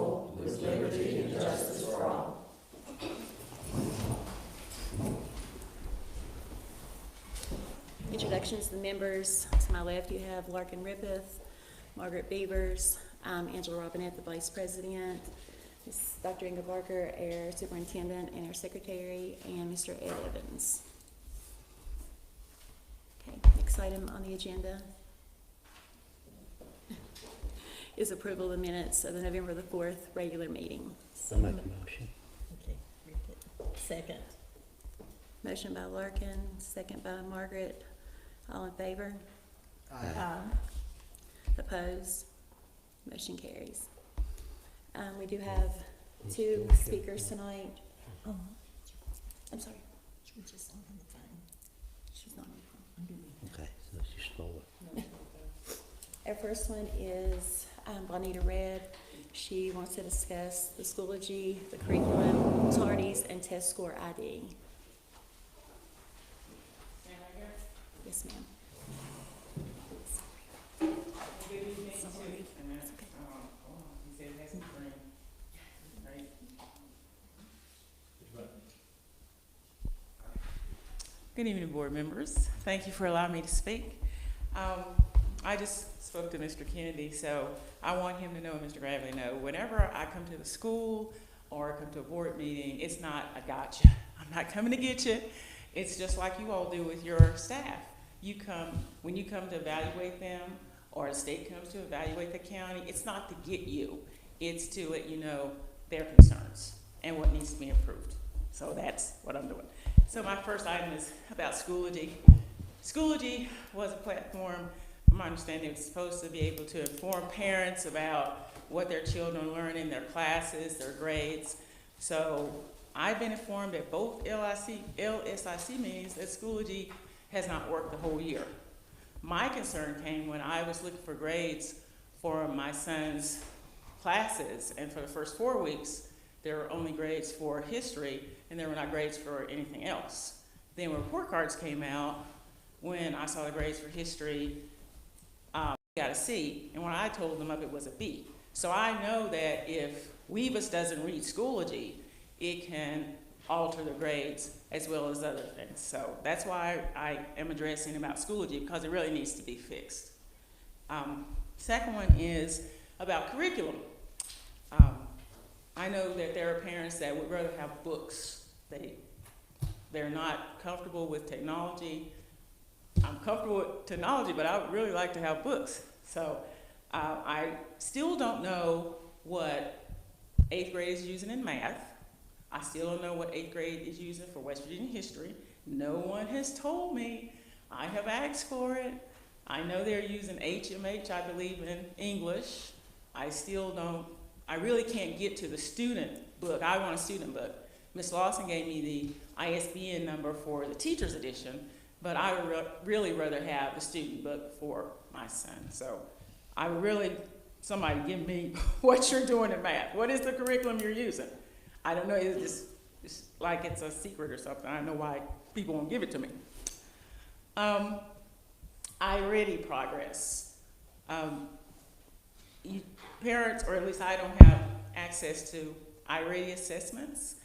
people with liberty and justice for all. Introductions to the members. To my left, you have Larkin Rippeth, Margaret Beavers, Angela Robinette, the Vice President, Ms. Dr. Inga Barker, our Superintendent and our Secretary, and Mr. Ed Evans. Okay, next item on the agenda is approval of the minutes of the November the 4th regular meeting. I'll make a motion. Okay, second. Motion by Larkin, second by Margaret. All in favor? Aye. Opposed? Motion carries. We do have two speakers tonight. Oh, I'm sorry, she was just on the phone. she's not on Okay, so she's slower. the phone. Our first one is Bonita Red. She wants to discuss the Schoology, the curriculum, tardies, and test score ID. Yes, ma'am. Good evening to you. You said it has some green, right? Good evening, board members. Thank you for allowing me to speak. I just spoke to Mr. Kennedy, so I want him to know, and Mr. Gravely know, whenever I come to the school or come to a board meeting, it's not a gotcha. I'm not coming to get you. It's just like you all do with your staff. You come, when you come to evaluate them, or the state comes to evaluate the county, it's not to get you. It's to let you know their concerns and what needs to be improved. So that's what I'm doing. So my first item is about Schoology. Schoology was a platform, from my understanding, it was supposed to be able to inform parents about what their children learn in their classes, their grades. So I've been informed at both LSIC meetings that Schoology has not worked the whole year. My concern came when I was looking for grades for my son's classes, and for the first 4 weeks, there were only grades for history, and there were not grades for anything else. Then when report cards came out, when I saw the grades for history, I got a C, and when I told them up, it was a B. So I know that if Weebus doesn't read Schoology, it can alter the grades as well as other things. So that's why I am addressing about Schoology, because it really needs to be fixed. Second one is about curriculum. I know that there are parents that would rather have books. They're not comfortable with technology. I'm comfortable with technology, but I would really like to have books. So I still don't know what 8th grade is using in math. I still don't know what 8th grade is using for West Virginia history. No one has told me. I have asked for it. I know they're using HMH, I believe, in English. I really can't get to the student book. I want a student book. Ms. Lawson gave me the ISBN number for the teacher's edition, but I would really rather have the student book for my son. So I would really, somebody give me what you're doing in math. What is the curriculum you're using? I don't know, it's like it's a secret or something. I don't know why people won't give it to me. iReady progress. Parents, or at least I don't have access to iReady assessments.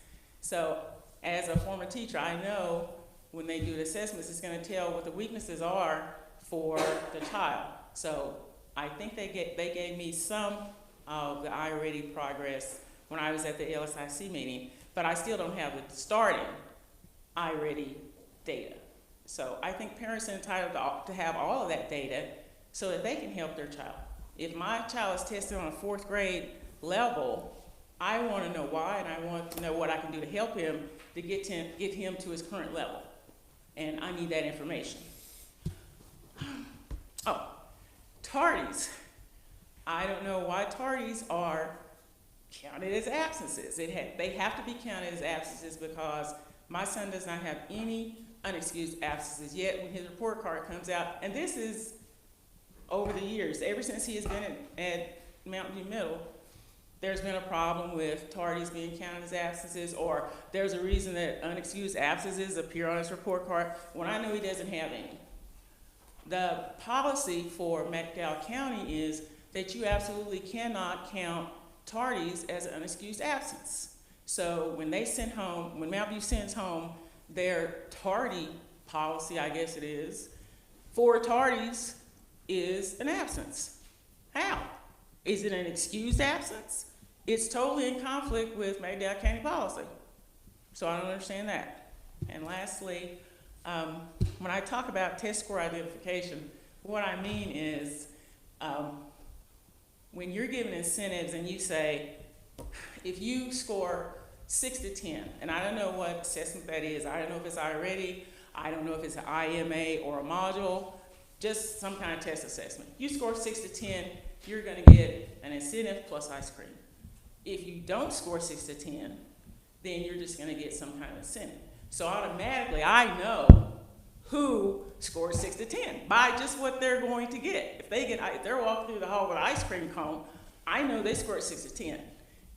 So as a former teacher, I know when they do the assessments, it's gonna tell what the weaknesses are for the child. So I think they gave me some of the iReady progress when I was at the LSIC meeting, but I still don't have the starting iReady data. So I think parents are entitled to have all of that data so that they can help their child. If my child is tested on a 4th grade level, I want to know why, and I want to know what I can do to help him to get him to his current level. And I need that information. Oh, tardies. I don't know why tardies are counted as absences. They have to be counted as absences because my son does not have any unexcused absences yet when his report card comes out. And this is over the years. Ever since he has been at Mountain View Middle, there's been a problem with tardies being counted as absences, or there's a reason that unexcused absences appear on his report card when I know he doesn't have any. The policy for McDowell County is that you absolutely cannot count tardies as an unexcused absence. So when they send home, when Mountview sends home their tardy policy, I guess it is, 4 tardies is an absence. How? Is it an excused absence? It's totally in conflict with McDowell County policy. So I don't understand that. And lastly, when I talk about test score identification, what I mean is when you're given incentives and you say, if you score 6 to 10, and I don't know what assessment that is. I don't know if it's iReady. I don't know if it's an IMA or a module, just some kind of test assessment. You score 6 to 10, you're gonna get an incentive plus ice cream. If you don't score 6 to 10, then you're just gonna get some kind of incentive. So automatically, I know who scored 6 to 10 by just what they're going to get. If they're walking through the hall with an ice cream cone, I know they scored 6 to 10.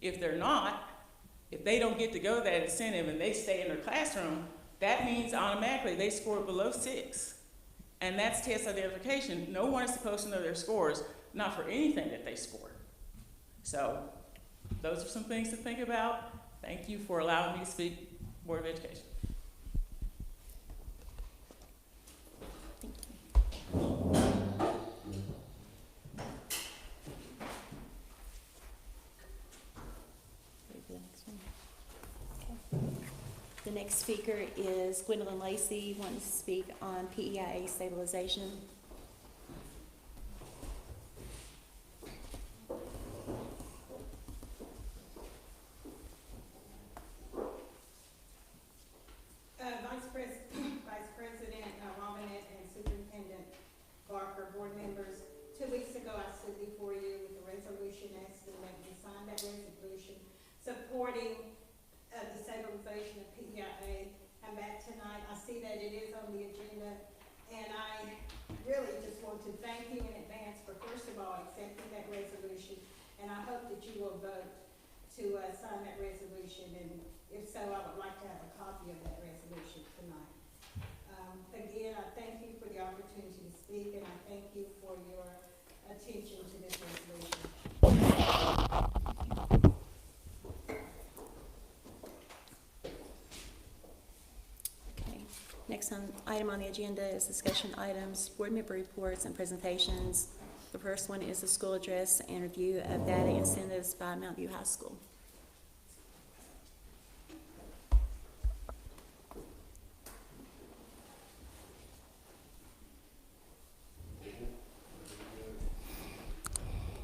If they're not, if they don't get to go to that incentive and they stay in their classroom, that means automatically they scored below 6. And that's test identification. No one is supposed to know their scores, not for anything that they scored. So those are some things to think about. Thank you for allowing me to speak, Board of Education. Thank you. Ready for the next one? Okay. The next speaker is Gwendolyn Lacey, wanting to speak on PEIA stabilization. Vice President Robinette and Superintendent Barker, board members, 2 weeks ago I stood before you with a resolution asking that you sign that resolution supporting the stabilization of PEIA. I'm back tonight. I see that it is on the agenda, and I really just want to thank you in advance for, first of all, accepting that resolution, and I hope that you will vote to sign that resolution, and if so, I would like to have a copy of that resolution tonight. Again, I thank you for the opportunity to speak, and I thank you for your attention to this resolution. Okay. Next item on the agenda is discussion items, board member reports and presentations. The first one is the school address and review of data incentives by Mountview High School.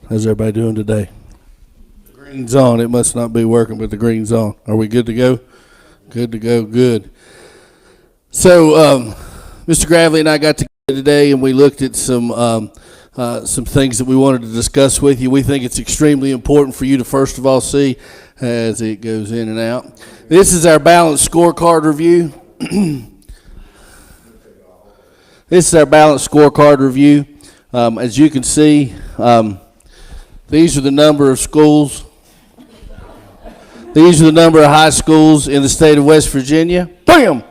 How's everybody doing today? Green's on. It must not be working, but the green's on. Are we good to go? Good to go. Good. So, Mr. Gravely and I got together today, and we looked at some things that we wanted to discuss with you. We think it's extremely important for you to first of all see as it goes in and out. This is our balanced scorecard review. This is our balanced scorecard review. As you can see, these are the number of schools. These are the number of high schools in the state of West Virginia. Bam!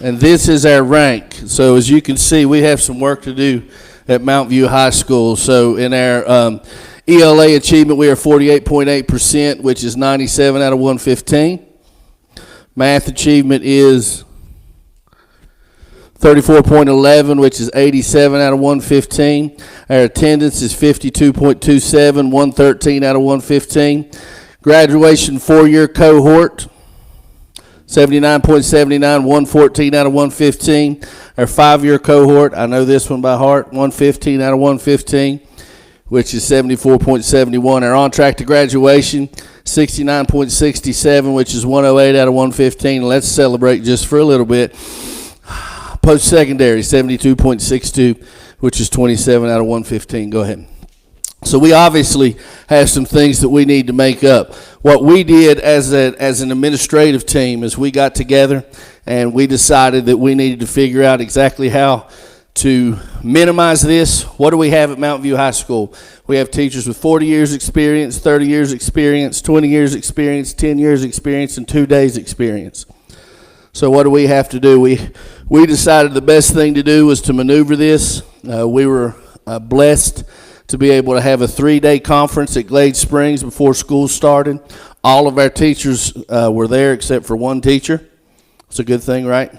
And this is our rank. So as you can see, we have some work to do at Mountview High School. So in our ELA achievement, we are 48.8%, which is 97 out of 115. Math achievement is 34.11, which is 87 out of 115. Our attendance is 52.27, 113 out of 115. Graduation 4-year cohort, 79.79, 114 out of 115. Our 5-year cohort, I know this one by heart, 115 out of 115, which is 74.71. Our on track to graduation, 69.67, which is 108 out of 115. Let's celebrate just for a little bit. Post-secondary, 72.62, which is 27 out of 115. Go ahead. So we obviously have some things that we need to make up. What we did as an administrative team is we got together and we decided that we needed to figure out exactly how to minimize this. What do we have at Mountview High School? We have teachers with 40 years experience, 30 years experience, 20 years experience, 10 years experience, and 2 days experience. So what do we have to do? We decided the best thing to do was to maneuver this. We were blessed to be able to have a 3-day conference at Glade Springs before school started. All of our teachers were there except for one teacher. It's a good thing, right?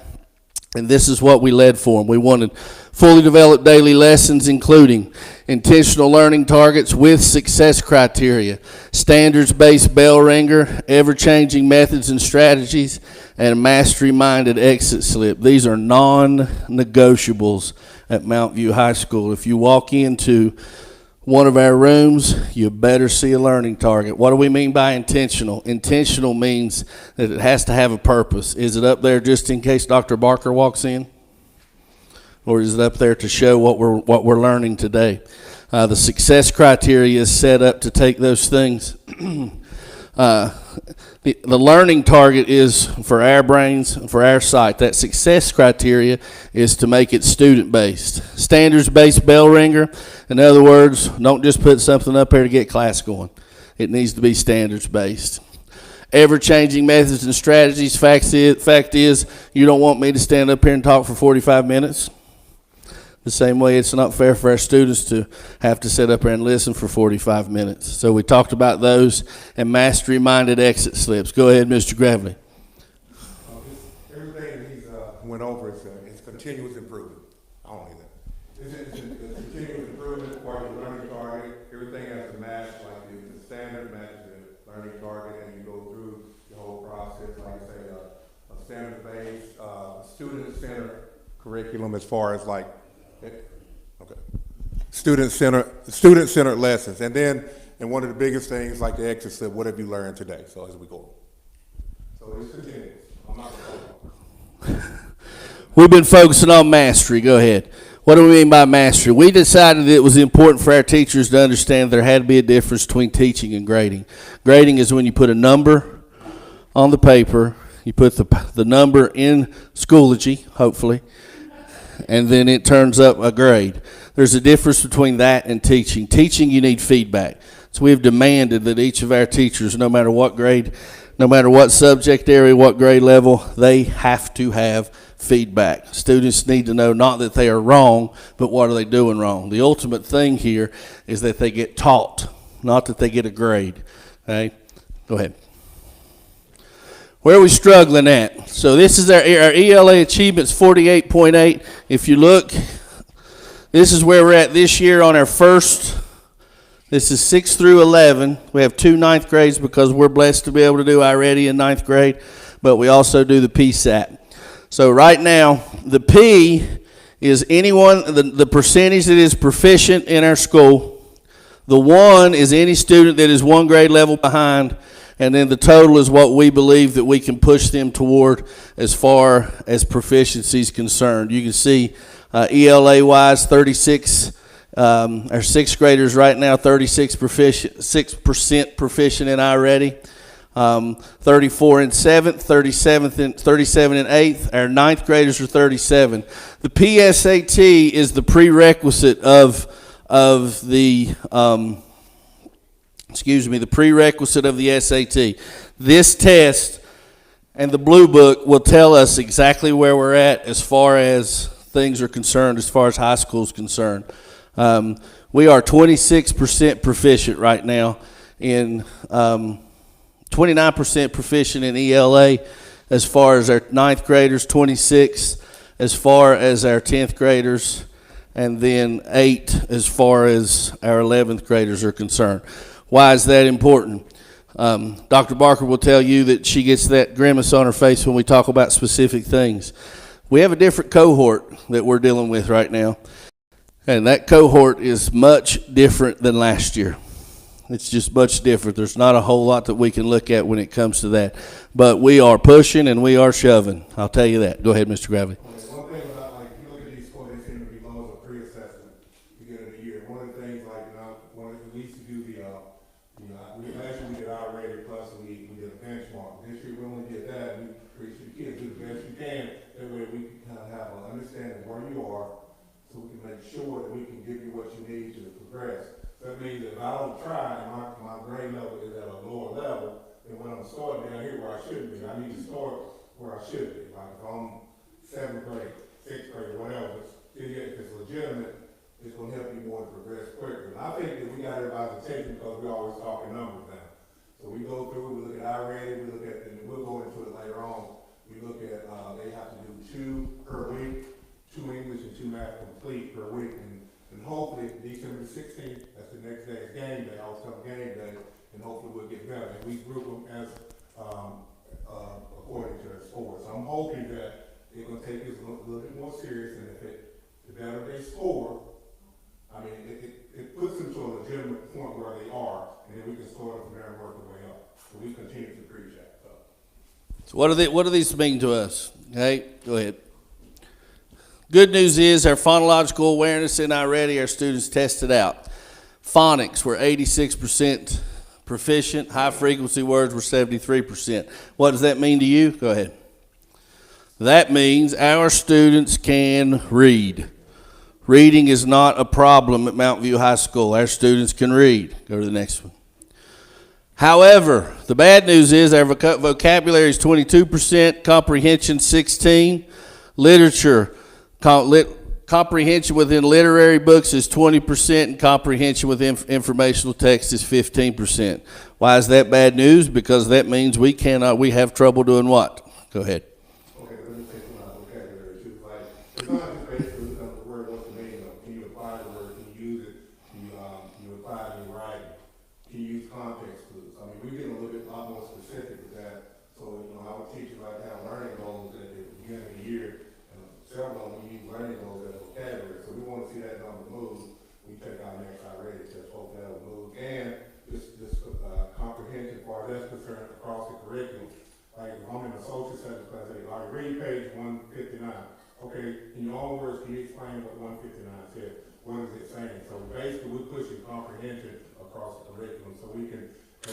And this is what we led for them. We wanted fully developed daily lessons, including intentional learning targets with success criteria, standards-based bell ringer, ever-changing methods and strategies, and a mastery-minded exit slip. These are non-negotiables at Mount View High School. If you walk into one of our rooms, you better see a learning target. What do we mean by intentional? Intentional means that it has to have a purpose. Is it up there just in case Dr. Barker walks in? Or is it up there to show what we're learning today? The success criteria is set up to take those things. The learning target is for our brains, for our sight. That success criteria is to make it student-based. Standards-based bell ringer. In other words, don't just put something up there to get class going. It needs to be standards-based. Ever-changing methods and strategies. Fact is, you don't want me to stand up here and talk for 45 minutes. The same way it's not fair for our students to have to sit up there and listen for 45 minutes. So we talked about those and mastery-minded exit slips. Go ahead, Mr. Gravely. Everything he's went over is continuous improvement. I don't need that. It's continuous improvement for the learning target. Everything has to match, like the standard matches the learning target, and you go through the whole process, like say a standard-based, student-centered curriculum as far as like, okay, student-centered lessons, and one of the biggest things like the exit slip. What have you learned today? So as we go, so it's continuous. I'm not gonna We've been focusing on mastery. Go ahead. What do we mean by mastery? We decided it was important for our teachers to understand there had to be a difference between teaching and grading. Grading is when you put a number on the paper, you put the number in Schoology, hopefully, and then it turns up a grade. There's a difference between that and teaching. Teaching, you need feedback. So we've demanded that each of our teachers, no matter what grade, no matter what subject area, what grade level, they have to have feedback. Students need to know not that they are wrong, but what are they doing wrong. The ultimate thing here is that they get taught, not that they get a grade. Okay? Go ahead. Where are we struggling at? So this is our ELA achievements, 48.8. If you look, this is where we're at this year on our first. This is 6 through 11. We have 2 ninth grades because we're blessed to be able to do iReady in ninth grade, but we also do the PSAT. So right now, the P is anyone, the percentage that is proficient in our school. The 1 is any student that is 1 grade level behind. And then the total is what we believe that we can push them toward as far as proficiency is concerned. You can see ELA-wise, 36, our 6th graders right now, 6% proficient in iReady. 34 in 7th, 37 in 8th. Our 9th graders are 37. The PSAT is the prerequisite of the the prerequisite of the SAT. This test and the Blue Book will tell us exactly where we're at as far as things are concerned, as far as high school is concerned. We are 26% proficient right now in 29% proficient in ELA as far as our 9th graders, 26 as far as our 10th graders, and then 8 as far as our 11th graders are concerned. Why is that important? Dr. Barker will tell you that she gets that grimace on her face when we talk about specific things. We have a different cohort that we're dealing with right now, and that cohort is much different than last year. It's just much different. There's not a whole lot that we can look at when it comes to that. But we are pushing and we are shoving. I'll tell you that. Go ahead, Mr. Gravely. One thing about, like, you look at these scores, they seem to be loads of pre-assessment beginning of the year. One of the things, like, we used to do last year we did iReady plus we did a benchmark. This year we only did that. We preach the kids do the best you can. That way we can kind of have an understanding where you are, so we can make sure that we can give you what you need to progress. That means that if I don't try and my grade level is at a lower level, then when I'm starting down here where I shouldn't be, I need to start where I should be. Like if I'm 7th grade, 6th grade, whatever, if it's legitimate, it's gonna help you more to progress quicker. And I think that we got everybody's attention because we always talking numbers now. So we go through, we look at iReady, we look at, and we'll go into it later on. We look at, they have to do 2 per week, 2 English and 2 math complete per week. And hopefully December 16th, that's the next day, it's game day, I always tell them game day, and hopefully we'll get better. And we group them as, according to their score. So I'm hoping that they're gonna take this a little bit more serious, and if the better they score, I mean, it puts them to a legitimate point where they are, and then we can score them from there and work the way up. So we continue to preach that. So what do these mean to us? Okay, go ahead. Good news is our phonological awareness in iReady, our students tested out. Phonics were 86% proficient. High frequency words were 73%. What does that mean to you? Go ahead. That means our students can read. Reading is not a problem at Mountain View High School. Our students can read. Go to the next one. However, the bad news is our vocabulary is 22%, comprehension 16%, literature, comprehension within literary books is 20%, and comprehension within informational text is 15%. Why is that bad news? Because that means we have trouble doing what? Go ahead. Okay, let me take my vocabulary too. Like, it's not just basically looking up the word, what's the meaning of it. Can you apply the word? Can you use it? Can you apply it in your writing? Can you use context clues? I mean, we're getting a lot more specific with that. So, our teachers like have learning goals at the beginning of the year, and several of them use learning goals as vocabulary. So we want to see that number move. We take our next iReady test, hope that will move. And this comprehension part, that's concerned across the curriculum. Like, if I'm in a social studies class, I say, all right, read page 159. Okay, in your own words, can you explain what 159 says? What is it saying? So basically, we're pushing comprehension across the curriculum so we can,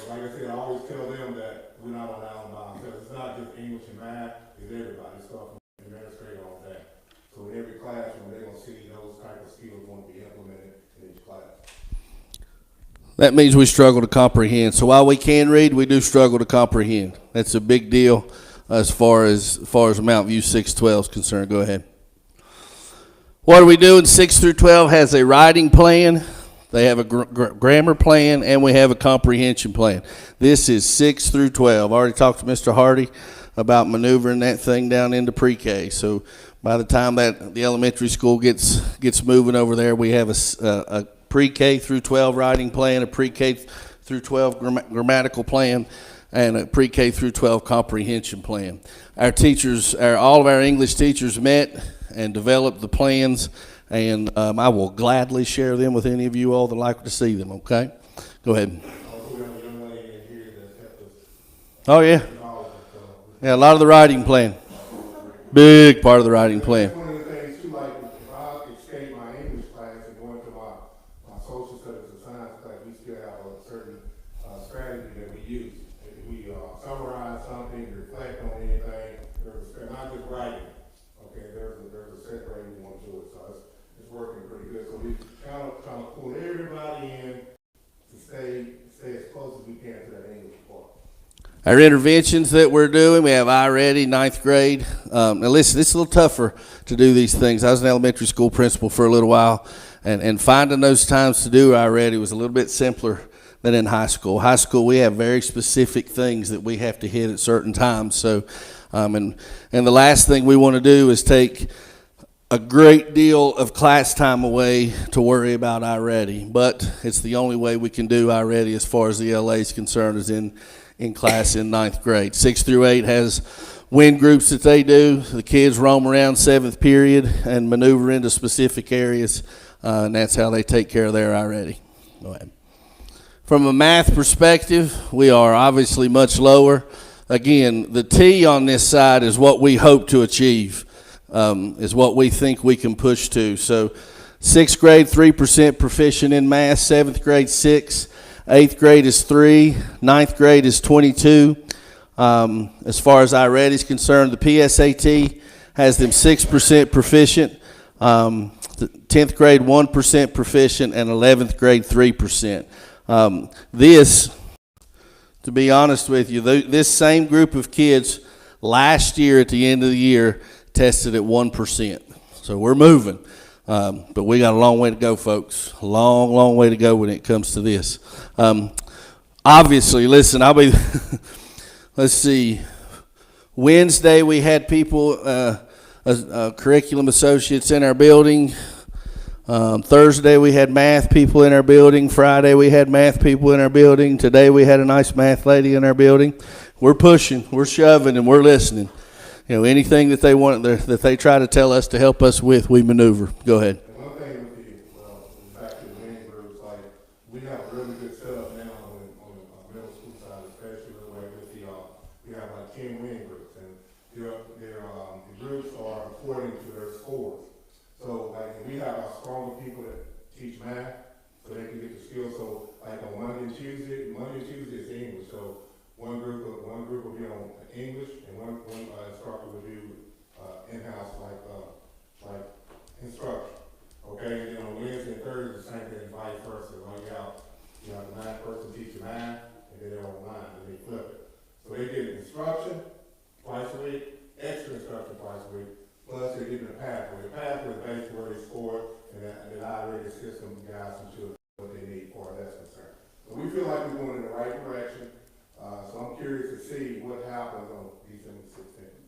like I said, I always tell them that we're not on island by ourselves. It's not just English and math, it's everybody. It's stuff from administrator, all that. So in every classroom, they're going to see those type of skills going to be implemented in each class. That means we struggle to comprehend. So while we can read, we do struggle to comprehend. That's a big deal as far as Mountain View 612 is concerned. Go ahead. What are we doing? 6 through 12 has a writing plan. They have a grammar plan, and we have a comprehension plan. This is 6 through 12. I already talked to Mr. Hardy about maneuvering that thing down into pre-K. So by the time that the elementary school gets moving over there, we have a pre-K through 12 writing plan, a pre-K through 12 grammatical plan, and a pre-K through 12 comprehension plan. Our teachers, all of our English teachers met and developed the plans, and I will gladly share them with any of you all that like to see them, okay? Go ahead. Oh, yeah. Yeah, a lot of the writing plan. Big part of the writing plan. One of the things too, like if I escape my English class and go into my social studies or science class, we still have a certain strategy that we use. We summarize something, reflect on anything. There's not just writing. Okay, there's a set way we want to do it. So it's working pretty good. So we kind of trying to pull everybody in to stay as close as we can to that English part. Our interventions that we're doing, we have iReady, 9th grade. Now listen, it's a little tougher to do these things. I was an elementary school principal for a little while, and finding those times to do iReady was a little bit simpler than in high school. High school, we have very specific things that we have to hit at certain times. So, and the last thing we want to do is take a great deal of class time away to worry about iReady. But it's the only way we can do iReady as far as the LA is concerned, is in class in 9th grade. 6 through 8 has wind groups that they do. The kids roam around 7th period and maneuver into specific areas, and that's how they take care of their iReady. Go ahead. From a math perspective, we are obviously much lower. Again, the T on this side is what we hope to achieve, is what we think we can push to. So 6th grade, 3% proficient in math, 7th grade, 6%. 8th grade is 3, 9th grade is 22. As far as iReady is concerned, the PSAT has them 6% proficient, the 10th grade 1% proficient, and 11th grade 3%. This, to be honest with you, this same group of kids last year at the end of the year tested at 1%. So we're moving. But we got a long way to go, folks. A long, long way to go when it comes to this. Obviously, listen, let's see. Wednesday, we had people, curriculum associates in our building. Thursday, we had math people in our building. Friday, we had math people in our building. Today, we had a nice math lady in our building. We're pushing, we're shoving, and we're listening. You know, anything that they want, that they try to tell us to help us with, we maneuver. Go ahead. And one thing with back to the main groups, like, we have a really good setup now on the middle school side, especially with we have like 10 wing groups, and the groups are according to their scores. So, like, we have our stronger people that teach math, so they can get the skills. So, like, on Monday and Tuesday is English. So, one group will be on English, and one instructor will do in-house like instruction. Okay, and then on Wednesday and Thursday, the same thing, vice versa. Like you have the math person teach you math, and then they're online, and they flip it. So they get instruction twice a week, extra instruction twice a week, plus they're getting a pathway. The pathway is basically where they score, and then I already system guides them to what they need for that's concerned. So we feel like we're going in the right direction. So I'm curious to see what happens on December 16th.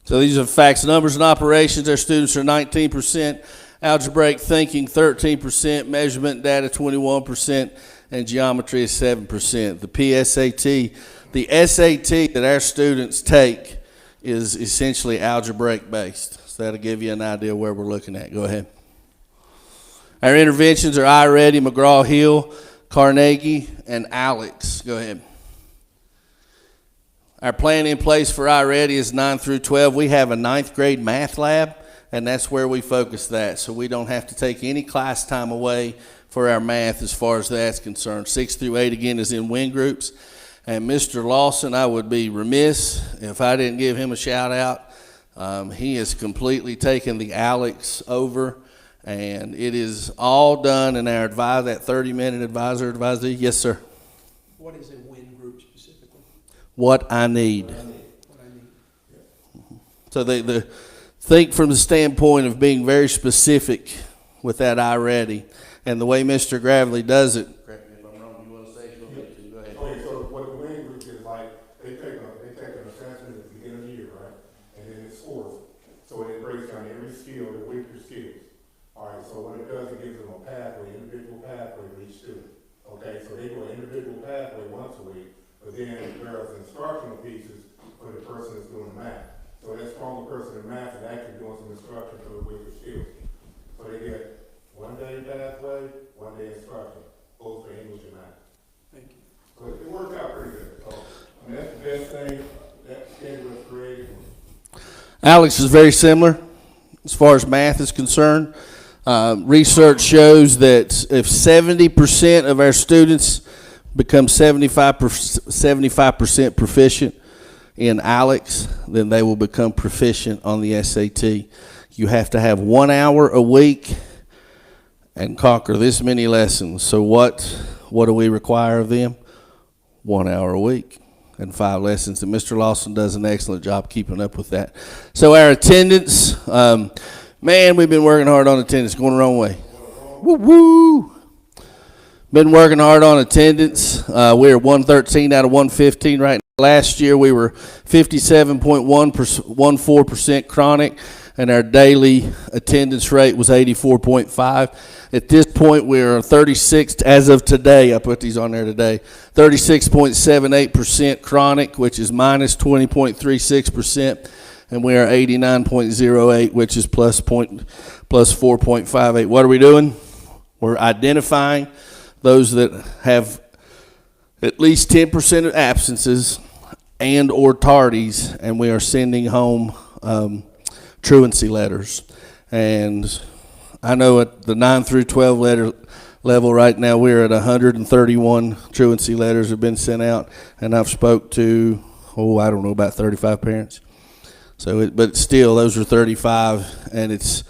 So these are facts, numbers, and operations. Our students are 19%, algebraic thinking 13%, measurement data 21%, and geometry is 7%. The PSAT, the SAT that our students take is essentially algebraic based. So that'll give you an idea where we're looking at. Go ahead. Our interventions are iReady, McGraw-Hill, Carnegie, and Alex. Go ahead. Our plan in place for iReady is 9 through 12. We have a 9th grade math lab, and that's where we focus that. So we don't have to take any class time away for our math as far as that's concerned. 6 through 8, again, is in wing groups. And Mr. Lawson, I would be remiss if I didn't give him a shout out. He has completely taken the Alex over. And it is all done in our that 30-minute advisee. Yes, sir. What is a win group specifically? What I need. What I need. So they think from the standpoint of being very specific with that iReady. And the way Mr. Gravely does it. Correct me if I'm wrong. You want to say something? Go ahead. Okay, so what the wing group is like, they take an assessment at the beginning of the year, right? And then it scores it. So it breaks down every skill, the weaker skills. All right, so what it does, it gives them a pathway, individual pathway for each student. Okay, so they go an individual pathway once a week, but then there's instructional pieces for the person that's doing the math. So that stronger person in math is actually doing some instruction for the weaker skills. So they get 1 day pathway, 1 day instruction, both for English and math. Thank you. So it works out pretty good. So, I mean, that's the best thing that schedule is created. Alex is very similar as far as math is concerned. Research shows that if 70% of our students become 75% proficient in Alex, then they will become proficient on the SAT. You have to have 1 hour a week and conquer this many lessons. So what do we require of them? 1 hour a week and 5 lessons. And Mr. Lawson does an excellent job keeping up with that. So our attendance, man, we've been working hard on attendance. Going the wrong way. Woo woo. Been working hard on attendance. We're 113 out of 115 right now. Last year we were 57.14% chronic, and our daily attendance rate was 84.5. At this point, we're 36, as of today, I put these on there today, 36.78% chronic, which is minus 20.36%. And we are 89.08, which is plus 4.58. What are we doing? We're identifying those that have at least 10% of absences and or tardies, and we are sending home truancy letters. And I know at the 9 through 12 level right now, we're at 131 truancy letters have been sent out, and I've spoke to, I don't know, about 35 parents. So, but still, those are 35, and it's,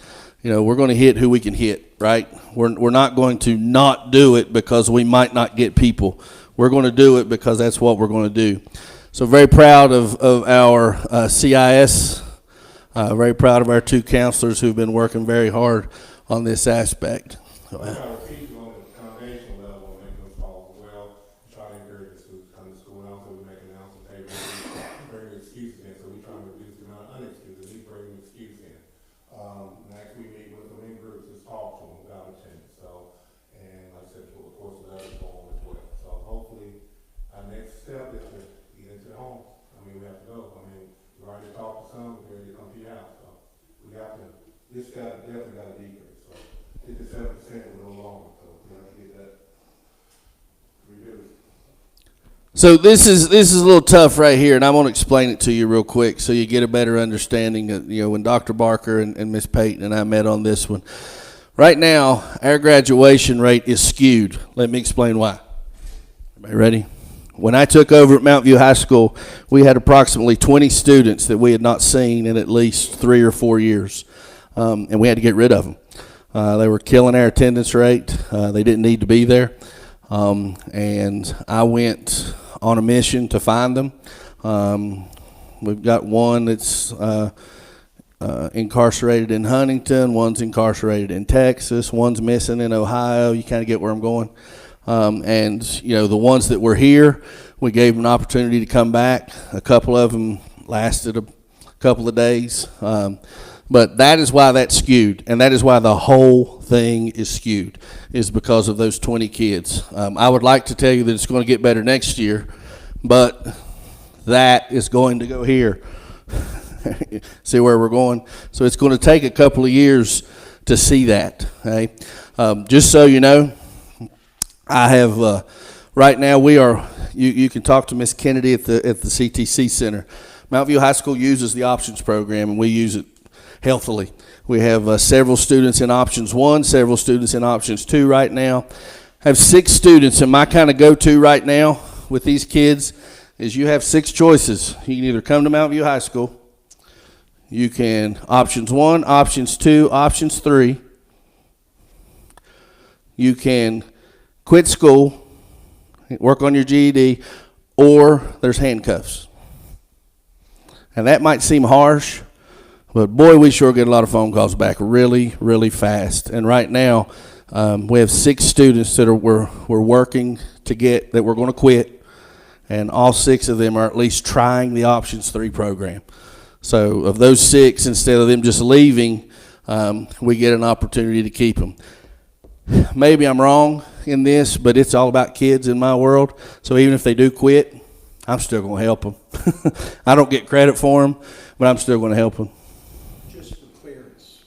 we're going to hit who we can hit, right? We're not going to not do it because we might not get people. We're going to do it because that's what we're going to do. So, very proud of our CIS Very proud of our two counselors who've been working very hard on this aspect. We try to teach on the foundational level and make those calls as well. Try to encourage the students to come to school, and also we make announcements, hey, bring excuses in, so we try to reduce the amount of unexcused, at least bring an excuse in. Next we meet with them in groups, just talk to them without attendance, so, and like I said, of course, the others go on as well. So hopefully, our next step is to get into the homes. I mean, we have to go. I mean, we already talked to some, we're ready to come to your house, so we have to, this definitely got to decrease, so 57% will no longer, so we have to get that reduced. So this is a little tough right here, and I'm going to explain it to you real quick so you get a better understanding. When Dr. Barker and Miss Payton and I met on this one. Right now, our graduation rate is skewed. Let me explain why. Everybody ready? When I took over at Mount View High School, we had approximately 20 students that we had not seen in at least 3 or 4 years, and we had to get rid of them. They were killing our attendance rate. They didn't need to be there. And I went on a mission to find them. We've got one that's incarcerated in Huntington, one's incarcerated in Texas, one's missing in Ohio. You kind of get where I'm going. And the ones that were here, we gave them an opportunity to come back. A couple of them lasted a couple of days. But that is why that's skewed, and that is why the whole thing is skewed, is because of those 20 kids. I would like to tell you that it's going to get better next year, but that is going to go here. See where we're going? So it's going to take a couple of years to see that. Okay? Just so you know, I have right now we are. You can talk to Miss Kennedy at the CTC Center. Mount View High School uses the options program, and we use it healthily. We have several students in options 1, several students in options 2 right now. I have 6 students, and my kind of go-to right now with these kids is you have 6 choices. You can either come to Mount View High School, you can options 1, options 2, options 3. You can quit school, work on your GED, or there's handcuffs. And that might seem harsh, but boy, we sure get a lot of phone calls back really, really fast. And right now, we have 6 students that we're working to get that we're going to quit, and all 6 of them are at least trying the Options 3 program. So of those 6, instead of them just leaving, we get an opportunity to keep them. Maybe I'm wrong in this, but it's all about kids in my world. So even if they do quit, I'm still going to help them. I don't get credit for them, but I'm still going to help them. Just for clearance,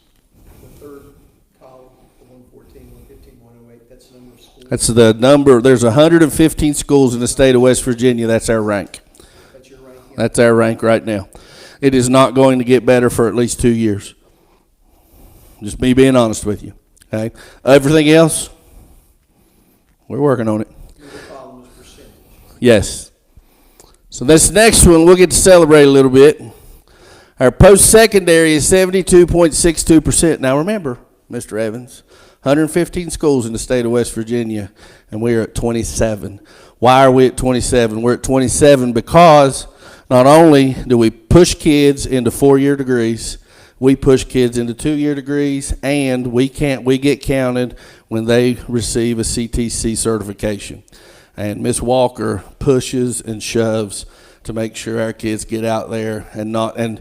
the third column, the 114, 115, 108, that's the number of schools. That's the number. There's 115 schools in the state of West Virginia. That's our rank. That's your ranking. That's our rank right now. It is not going to get better for at least 2 years. Just me being honest with you. Okay. Everything else, we're working on it. Your column is percentage. Yes. So this next one, we'll get to celebrate a little bit. Our post-secondary is 72.62%. Now remember, Mr. Evans, 115 schools in the state of West Virginia, and we are at 27. Why are we at 27? We're at 27 because not only do we push kids into 4-year degrees, we push kids into 2-year degrees, and we get counted when they receive a CTC certification. And Ms. Walker pushes and shoves to make sure our kids get out there and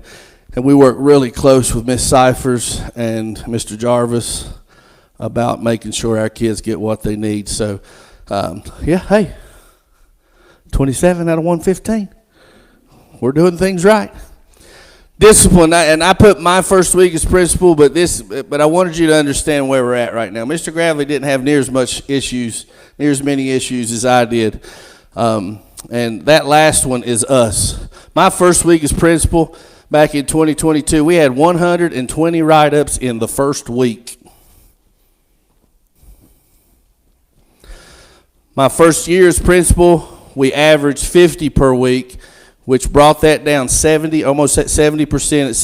we work really close with Ms. Cyphers and Mr. Jarvis about making sure our kids get what they need. So, 27 out of 115. We're doing things right. Discipline, and I put my first week as principal, but I wanted you to understand where we're at right now. Mr. Gravely didn't have near as many issues as I did, and that last one is us. My first week as principal back in 2022, we had 120 write-ups in the first week. My first year as principal, we averaged 50 per week, which brought that down almost at 70%, at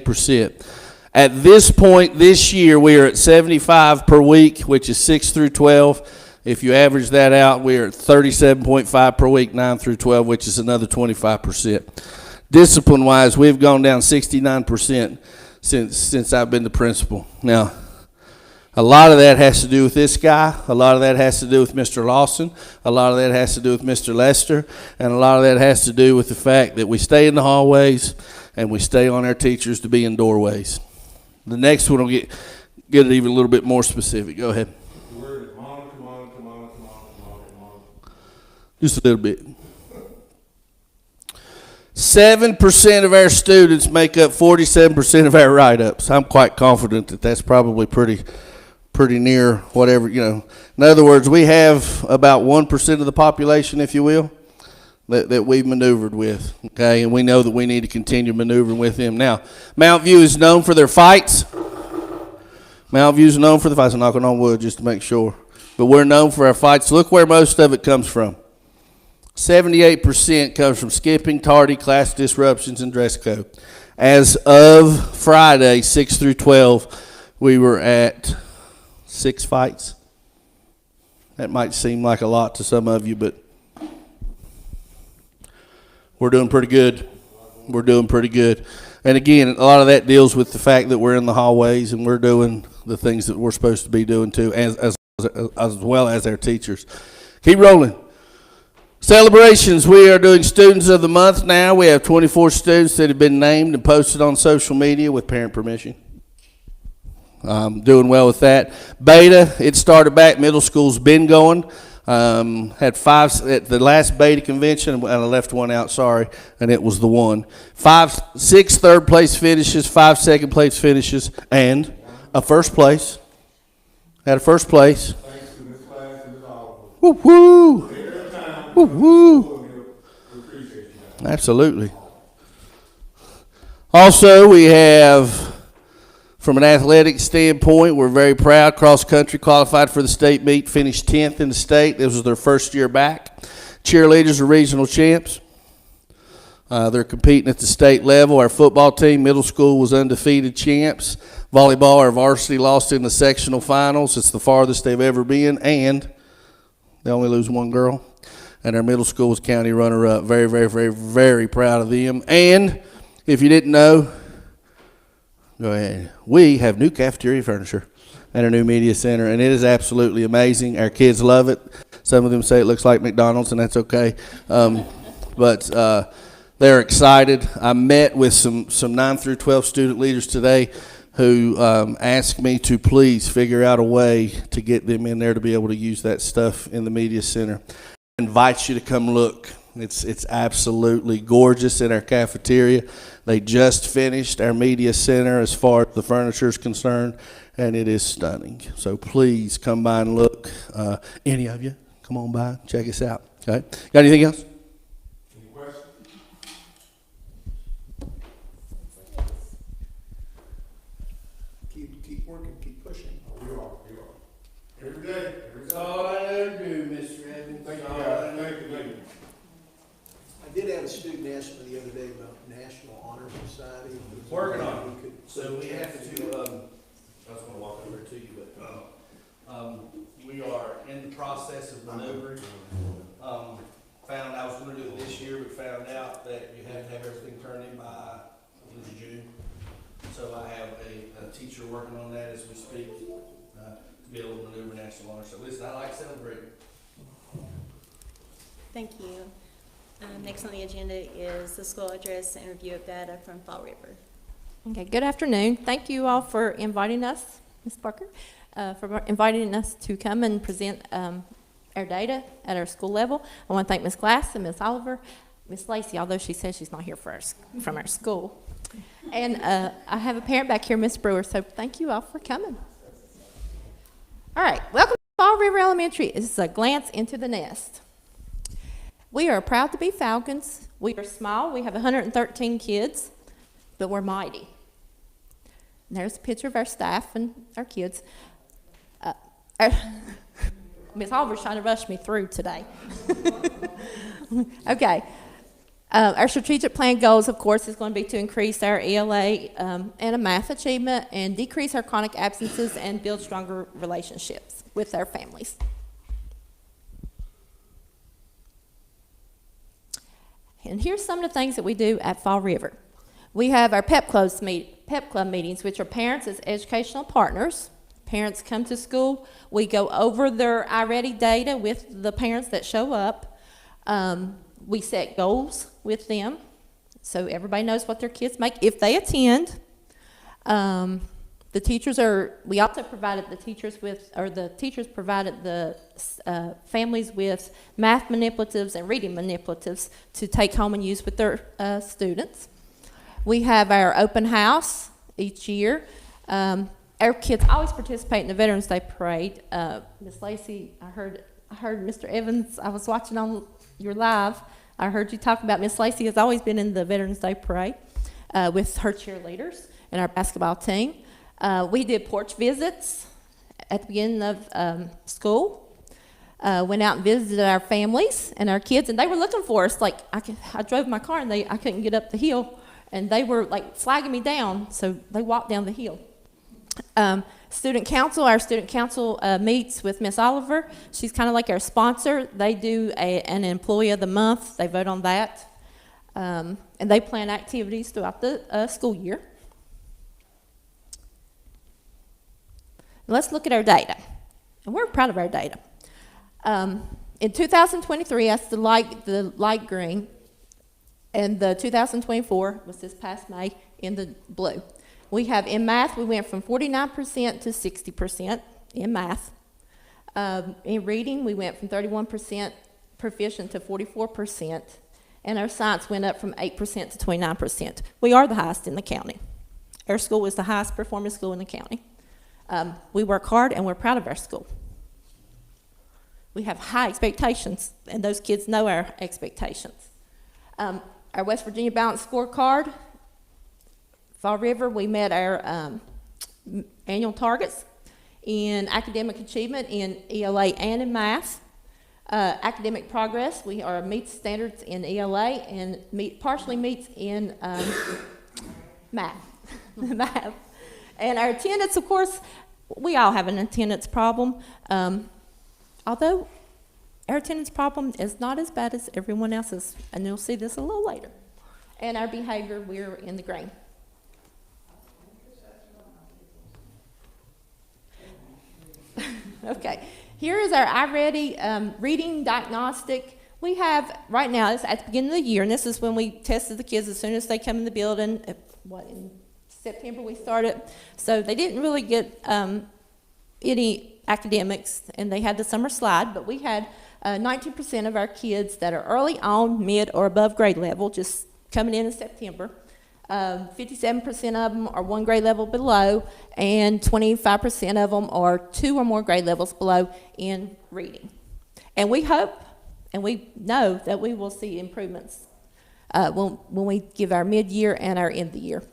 68%. At this point this year, we are at 75 per week, which is 6 through 12. If you average that out, we are at 37.5 per week, 9 through 12, which is another 25%. discipline-wise, we've gone down 69% since I've been the principal. Now, a lot of that has to do with this guy. A lot of that has to do with Mr. Lawson. A lot of that has to do with Mr. Lester. And a lot of that has to do with the fact that we stay in the hallways and we stay on our teachers to be in doorways. The next one will get it even a little bit more specific. Go ahead. The word is come on. Just a little bit. 7% of our students make up 47% of our write-ups. I'm quite confident that that's probably pretty near whatever, you know. In other words, we have about 1% of the population, if you will, that we've maneuvered with, okay? And we know that we need to continue maneuvering with them. Now, Mount View is known for their fights. Mount View is known for the fights. I'm knocking on wood just to make sure. But we're known for our fights. Look where most of it comes from. 78% comes from skipping, tardy, class disruptions, and dress code. As of Friday, 6 through 12, we were at 6 fights. That might seem like a lot to some of you, but we're doing pretty good. We're doing pretty good. And again, a lot of that deals with the fact that we're in the hallways and we're doing the things that we're supposed to be doing too, as well as our teachers. Keep rolling. Celebrations. We are doing Students of the Month now. We have 24 students that have been named and posted on social media with parent permission. Doing well with that. Beta, it started back. Middle school's been going. Had 5 at the last beta convention, and I left one out, sorry, and it was the one. 6 third place finishes, 5 second place finishes, and a first place. Had a first place. Thanks to this class and this all. Woo woo! Woo woo! We appreciate you guys. Absolutely. Also, we have, from an athletic standpoint, we're very proud. Cross country qualified for the state meet, finished 10th in the state. This was their first year back. Cheerleaders are regional champs. They're competing at the state level. Our football team, middle school, was undefeated champs. Volleyball, our varsity lost in the sectional finals. It's the farthest they've ever been, and they only lose one girl. And our middle school was county runner-up. Very, very, very, very proud of them. And if you didn't know, go ahead. We have new cafeteria furniture and our new media center, and it is absolutely amazing. Our kids love it. Some of them say it looks like McDonald's, and that's okay. But they're excited. I met with some 9 through 12 student leaders today who asked me to please figure out a way to get them in there to be able to use that stuff in the media center. I invite you to come look. It's absolutely gorgeous in our cafeteria. They just finished our media center as far as the furniture is concerned, and it is stunning. So please come by and look. Any of you, come on by, check us out. Okay. Got anything else? Any questions? Keep working, keep pushing. We are. Every day. That's all I know to do, Mr. Evans. Thank you, guys. Thank you. I did have a student ask me the other day about National Honor Society. Working on it. We could- So we have to, I was gonna walk over to you, but, we are in the process of maneuvering. Found I was gonna do it this year, but found out that you have to have everything turned in by, I believe, June. So I have a teacher working on that as we speak, to be able to maneuver National Honor. So listen, I like celebrating. Thank you. Next on the agenda is the school address and review of data from Fall River. Okay, good afternoon. Thank you all for inviting us, Ms. Parker, for inviting us to come and present our data at our school level. I want to thank Ms. Glass and Ms. Oliver, Ms. Lacey, although she says she's not here for from our school. And I have a parent back here, Ms. Brewer, so thank you all for coming. All right, welcome to Fall River Elementary. This is a glance into the nest. We are proud to be Falcons. We are small. We have 113 kids, but we're mighty. And there's a picture of our staff and our kids. Ms. Oliver's trying to rush me through today. Okay. Our strategic plan goals, of course, is going to be to increase our ELA and a math achievement and decrease our chronic absences and build stronger relationships with our families. And here's some of the things that we do at Fall River. We have our PEP Club meetings, which are parents as educational partners. Parents come to school. We go over their iReady data with the parents that show up. We set goals with them, so everybody knows what their kids make if they attend. The teachers we also provided the teachers with, or the teachers provided the families with math manipulatives and reading manipulatives to take home and use with their students. We have our open house each year. Our kids always participate in the Veterans Day Parade. Miss Lacey, I heard Mr. Evans, I was watching on your live, I heard you talk about Miss Lacey has always been in the Veterans Day Parade with her cheerleaders and our basketball team. We did porch visits at the beginning of school. Went out and visited our families and our kids, and they were looking for us. Like, I drove my car and I couldn't get up the hill, and they were like flagging me down, so they walked down the hill. Student council, our student council meets with Miss Oliver. She's kind of like our sponsor. They do an employee of the month. They vote on that. And they plan activities throughout the school year. Let's look at our data. And we're proud of our data. In 2023, that's the light green. And the 2024 was this past May in the blue. We have in math, we went from 49% to 60% in math. In reading, we went from 31% proficient to 44%. And our science went up from 8% to 29%. We are the highest in the county. Our school is the highest performing school in the county. We work hard and we're proud of our school. We have high expectations, and those kids know our expectations. Our West Virginia Balanced Scorecard, Fall River, we met our annual targets in academic achievement in ELA and in math. Academic progress, we are meets standards in ELA and partially meets in math. Math. And our attendance, of course, we all have an attendance problem. Although our attendance problem is not as bad as everyone else's, and you'll see this a little later. And our behavior, we're in the green. Okay, here is our iReady reading diagnostic. We have, right now, it's at the beginning of the year, and this is when we tested the kids as soon as they come in the building. In September we started. So they didn't really get any academics, and they had the summer slide, but we had 19% of our kids that are early on, mid, or above grade level, just coming in September. 57% of them are one grade level below, and 25% of them are 2 or more grade levels below in reading. And we hope, and we know that we will see improvements when we give our mid-year and our end-of-the-year.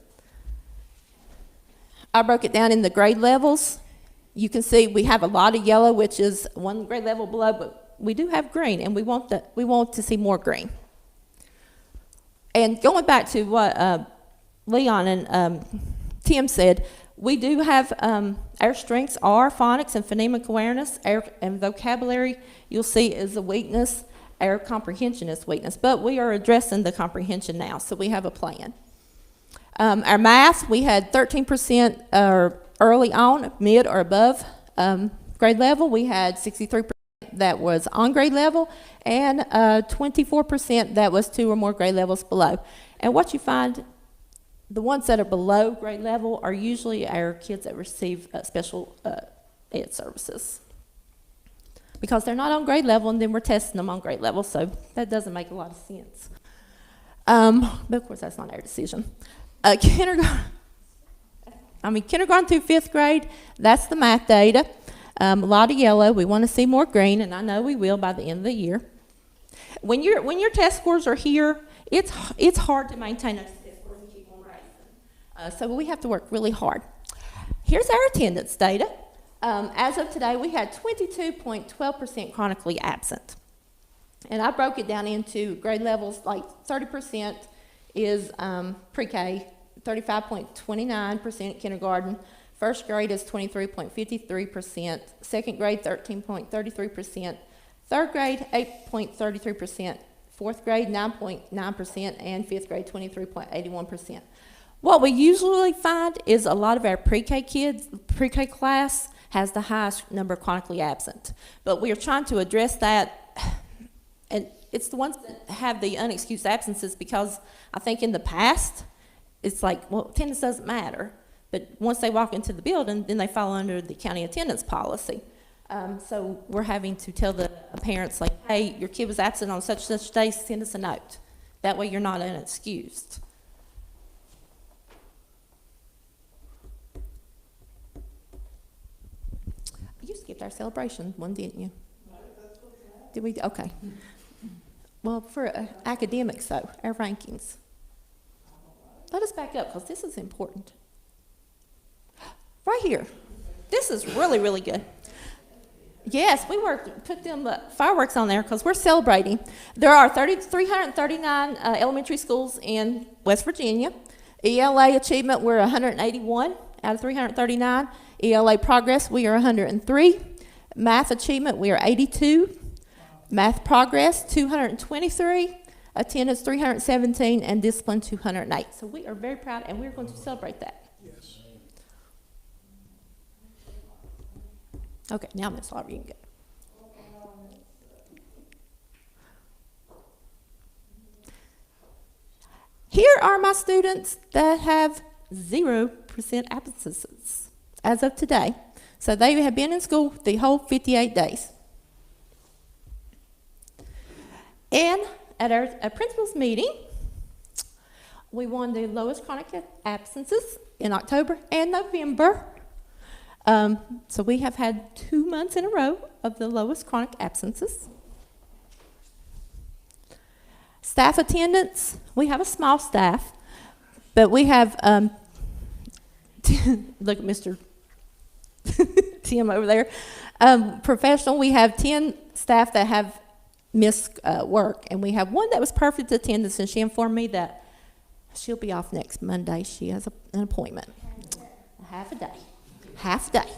I broke it down in the grade levels. You can see we have a lot of yellow, which is one grade level below, but we do have green, and we want to see more green. And going back to what Leon and Tim said, we do have our strengths are phonics and phonemic awareness, and vocabulary you'll see is a weakness. Our comprehension is weakness, but we are addressing the comprehension now, so we have a plan. Our math, we had 13% early on, mid or above grade level. We had 63% that was on grade level, and 24% that was 2 or more grade levels below. And what you find, the ones that are below grade level are usually our kids that receive special ed services, because they're not on grade level, and then we're testing them on grade level, so that doesn't make a lot of sense. But of course, that's not our decision. Kindergarten through 5th grade, that's the math data. A lot of yellow. We want to see more green, and I know we will by the end of the year. When your test scores are here, it's hard to maintain those test scores and keep on raising. So we have to work really hard. Here's our attendance data. As of today, we had 22.12% chronically absent. And I broke it down into grade levels, like 30% is pre-K, 35.29% kindergarten, first grade is 23.53%, second grade 13.33%, third grade 8.33%, fourth grade 9.9%, and fifth grade 23.81%. What we usually find is a lot of our pre-K kids, pre-K class has the highest number of chronically absent. But we are trying to address that, and it's the ones that have the unexcused absences, because I think in the past, it's like, well, attendance doesn't matter. But once they walk into the building, then they fall under the county attendance policy. So we're having to tell the parents, like, hey, your kid was absent on such and such day, send us a note. That way you're not unexcused. You skipped our celebration one, didn't you? Did we? Okay. Well, for academics, though, our rankings. Let us back up, because this is important. Right here. This is really, really good. Yes, we put them fireworks on there because we're celebrating. There are 339 elementary schools in West Virginia. ELA achievement, we're 181 out of 339. ELA progress, we are 103. Math achievement, we are 82. Math progress, 223. Attendance, 317. And discipline, 208. So we are very proud, and we're going to celebrate that. Yes. Okay, now Ms. Larver, you can go. Here are my students that have 0% absences as of today. So they have been in school the whole 58 days. And at our principal's meeting, we won the lowest chronic absences in October and November. So we have had 2 months in a row of the lowest chronic absences. Staff attendance, we have a small staff, but we have, look at Mr. Tim over there. Professional, we have 10 staff that have missed work, and we have one that was perfect attendance, and she informed me that she'll be off next Monday. She has an appointment. Half a day.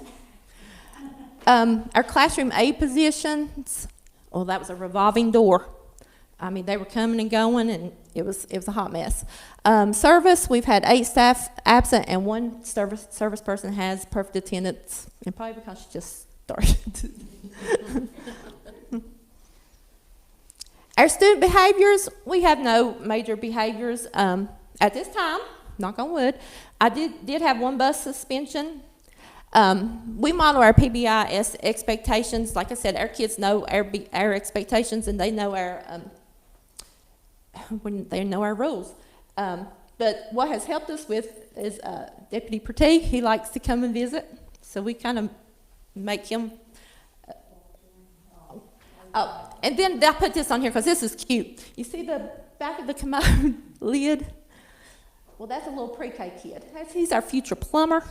Our classroom aid positions, well, that was a revolving door. I mean, they were coming and going, and it was a hot mess. Service, we've had 8 staff absent, and 1 service person has perfect attendance, and probably because she just started. Our student behaviors, we have no major behaviors at this time, knock on wood. I did have 1 bus suspension. We model our PBI expectations. Like I said, our kids know our expectations, and they know our rules. But what has helped us with is Deputy Pertee. He likes to come and visit, so we kind of make him. Oh, and then I put this on here because this is cute. You see the back of the commode lid? Well, that's a little pre-K kid. He's our future plumber.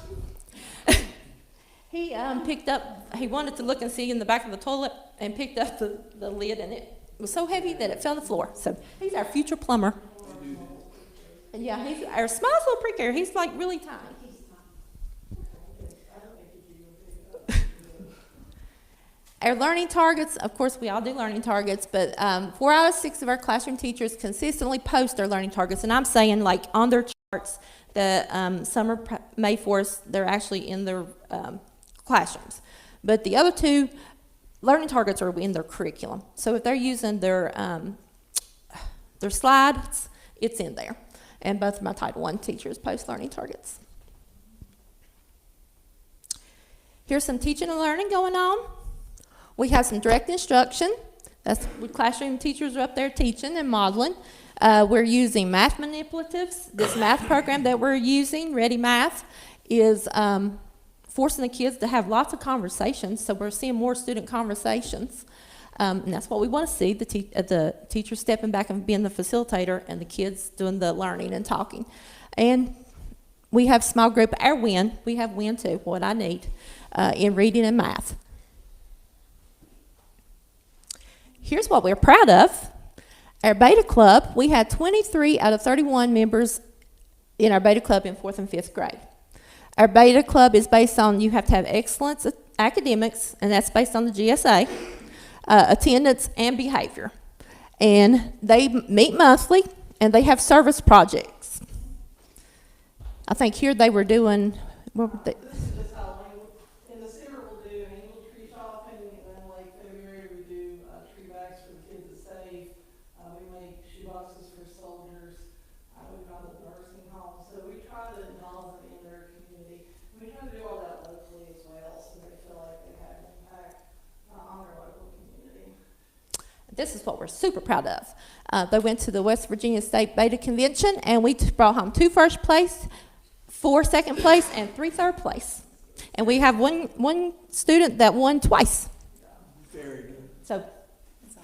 He picked up, he wanted to look and see in the back of the toilet, and picked up the lid, and it was so heavy that it fell on the floor. So he's our future plumber. And yeah, he's our smallest little pre-K. He's like really tiny. Our learning targets, of course, we all do learning targets, but 4 out of 6 of our classroom teachers consistently post their learning targets. And I'm saying, like, on their charts, the summer May 4th, they're actually in their classrooms. But the other 2 learning targets are in their curriculum. So if they're using their slides, it's in there. And both of my Title I teachers post learning targets. Here's some teaching and learning going on. We have some direct instruction. That's what classroom teachers are up there teaching and modeling. We're using math manipulatives. This math program that we're using, Ready Math, is forcing the kids to have lots of conversations. So we're seeing more student conversations. And that's what we want to see, the teacher stepping back and being the facilitator, and the kids doing the learning and talking. And we have small group, our WIN. We have WIN too, what I need, in reading and math. Here's what we're proud of. Our Beta Club, we had 23 out of 31 members in our Beta Club in 4th and 5th grade. Our Beta Club is based on, you have to have excellence academics, and that's based on the GSA, attendance and behavior. and they meet monthly, and they have service projects. I think here they were doing, what were they? This is just Halloween. In December, we'll do annual tree shopping, and then like February, we do tree bags for the kids at Save. We make shoe boxes for soldiers. We've gone to the nursing home, so we try to involve them in their community. We try to do all that locally as well, so they feel like they have an impact on their local community. This is what we're super proud of. They went to the West Virginia State Beta Convention, and we brought home 2 first place, 4 second place, and 3 third place. And we have one student that won twice. Very good. So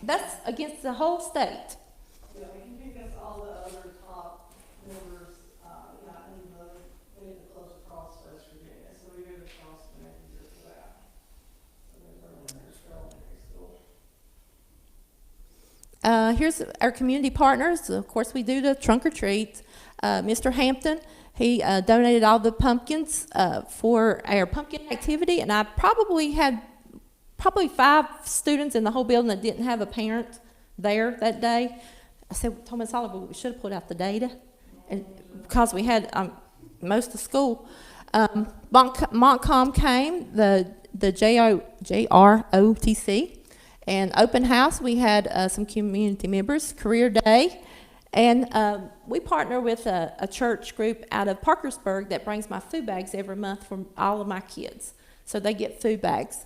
that's against the whole state. Yeah, we compete against all the other top members, in the close across West Virginia, so we go to Charleston every year for that. So there's our winners for elementary school. Here's our community partners. Of course, we do the trunk or treat. Mr. Hampton, he donated all the pumpkins for our pumpkin activity, and I probably had 5 students in the whole building that didn't have a parent there that day. I told Ms. Oliver we should have put out the data, and because we had most of school. Montcalm came, the JROTC, and open house. We had some community members, career day, and we partner with a church group out of Parkersburg that brings my food bags every month for all of my kids. So they get food bags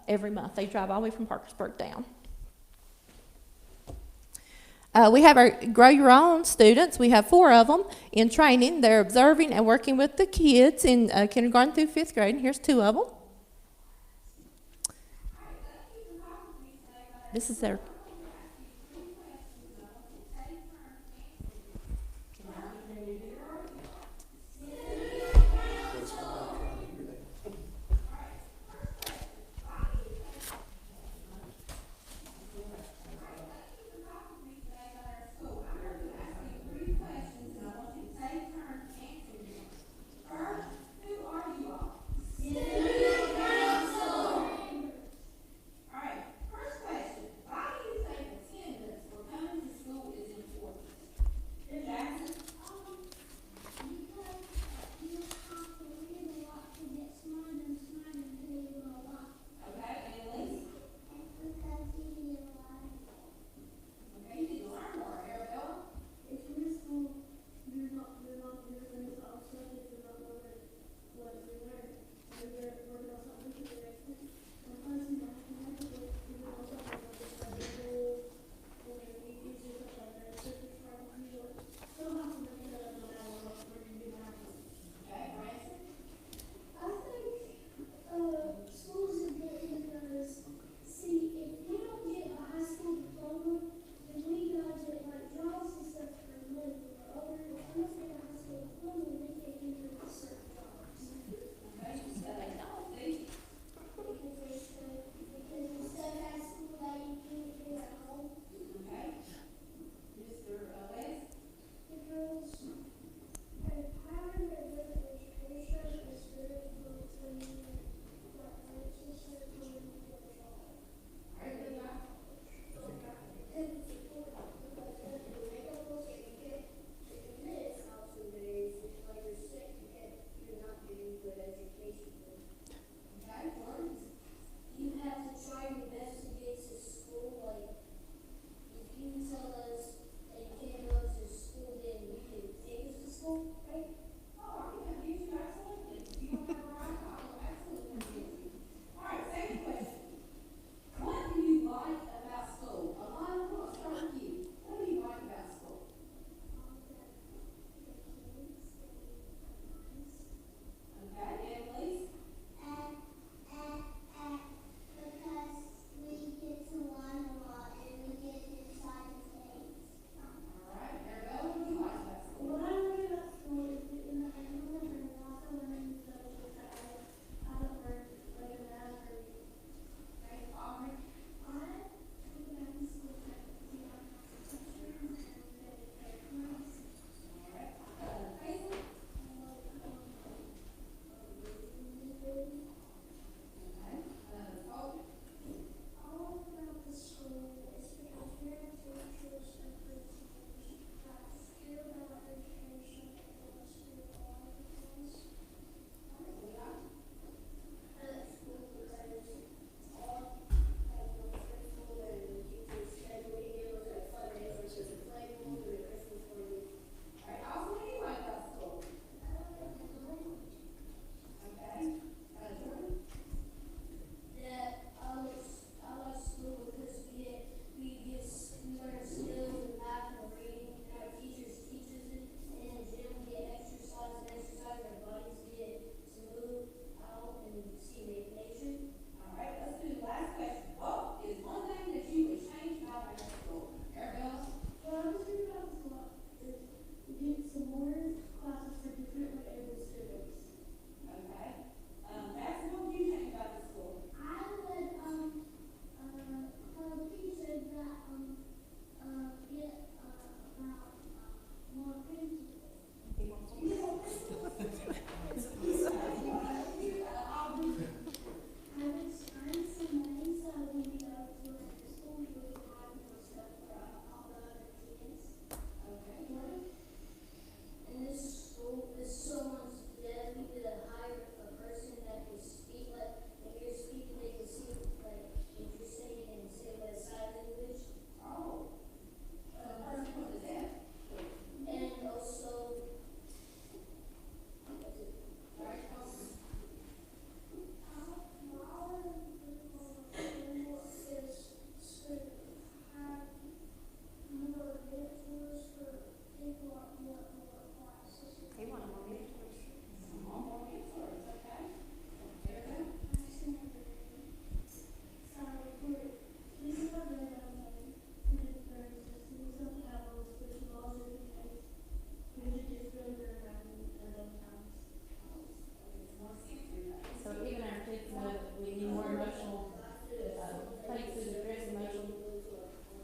every month. They drive all the way from Parkersburg down. We have our Grow Your Own students. We have 4 of them in training. They're observing and working with the kids in kindergarten through 5th grade. And here's 2 of them. This is their...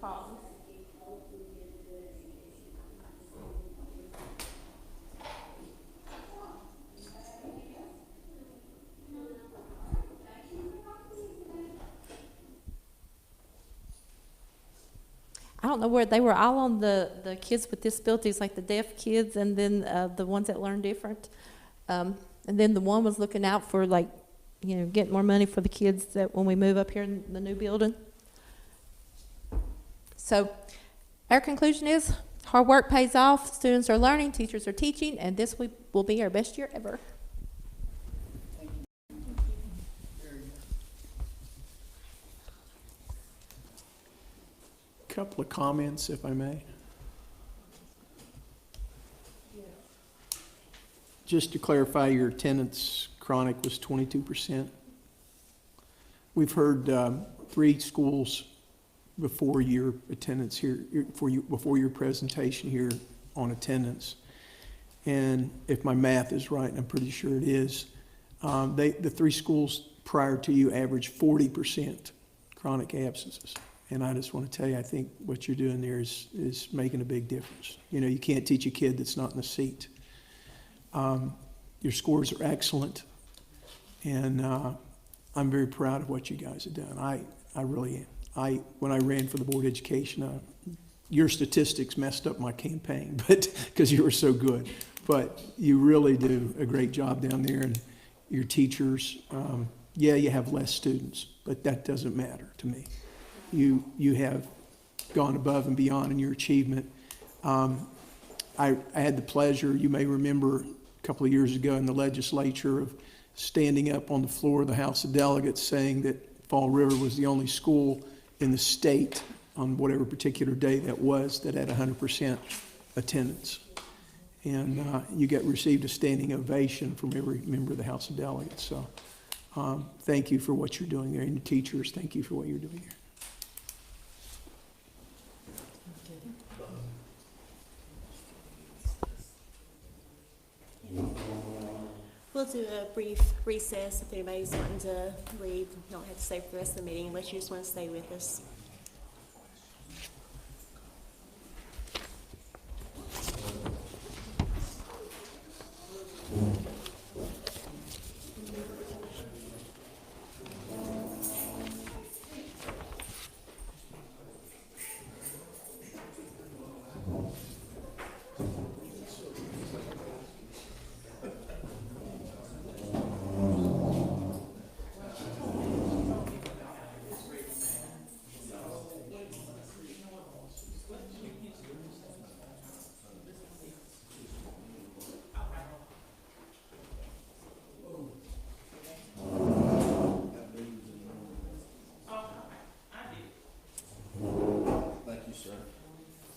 problems. I don't know where they were all on the kids with disabilities, like the deaf kids, and then the ones that learn different. And then the one was looking out for, like, you know, getting more money for the kids that when we move up here in the new building. So our conclusion is hard work pays off, students are learning, teachers are teaching, and this will be our best year ever. Couple of comments, if I may. Just to clarify, your attendance chronic was 22%. We've heard 3 schools before your attendance here, before your presentation here on attendance. And if my math is right, and I'm pretty sure it is, the 3 schools prior to you averaged 40% chronic absences. And I just want to tell you, I think what you're doing there is making a big difference. You know, you can't teach a kid that's not in the seat. Your scores are excellent, and I'm very proud of what you guys have done. I really am. When I ran for the Board of Education, your statistics messed up my campaign, but because you were so good. But you really do a great job down there, and your teachers, yeah, you have less students, but that doesn't matter to me. You have gone above and beyond in your achievement. I had the pleasure, you may remember a couple of years ago in the legislature, of standing up on the floor of the House of Delegates saying that Fall River was the only school in the state on whatever particular day that was that had 100% attendance. And you received a standing ovation from every member of the House of Delegates. So thank you for what you're doing there. And your teachers, thank you for what you're doing there. We'll do a brief recess if anybody's wanting to leave. You don't have to stay for the rest of the meeting unless you just want to stay with us.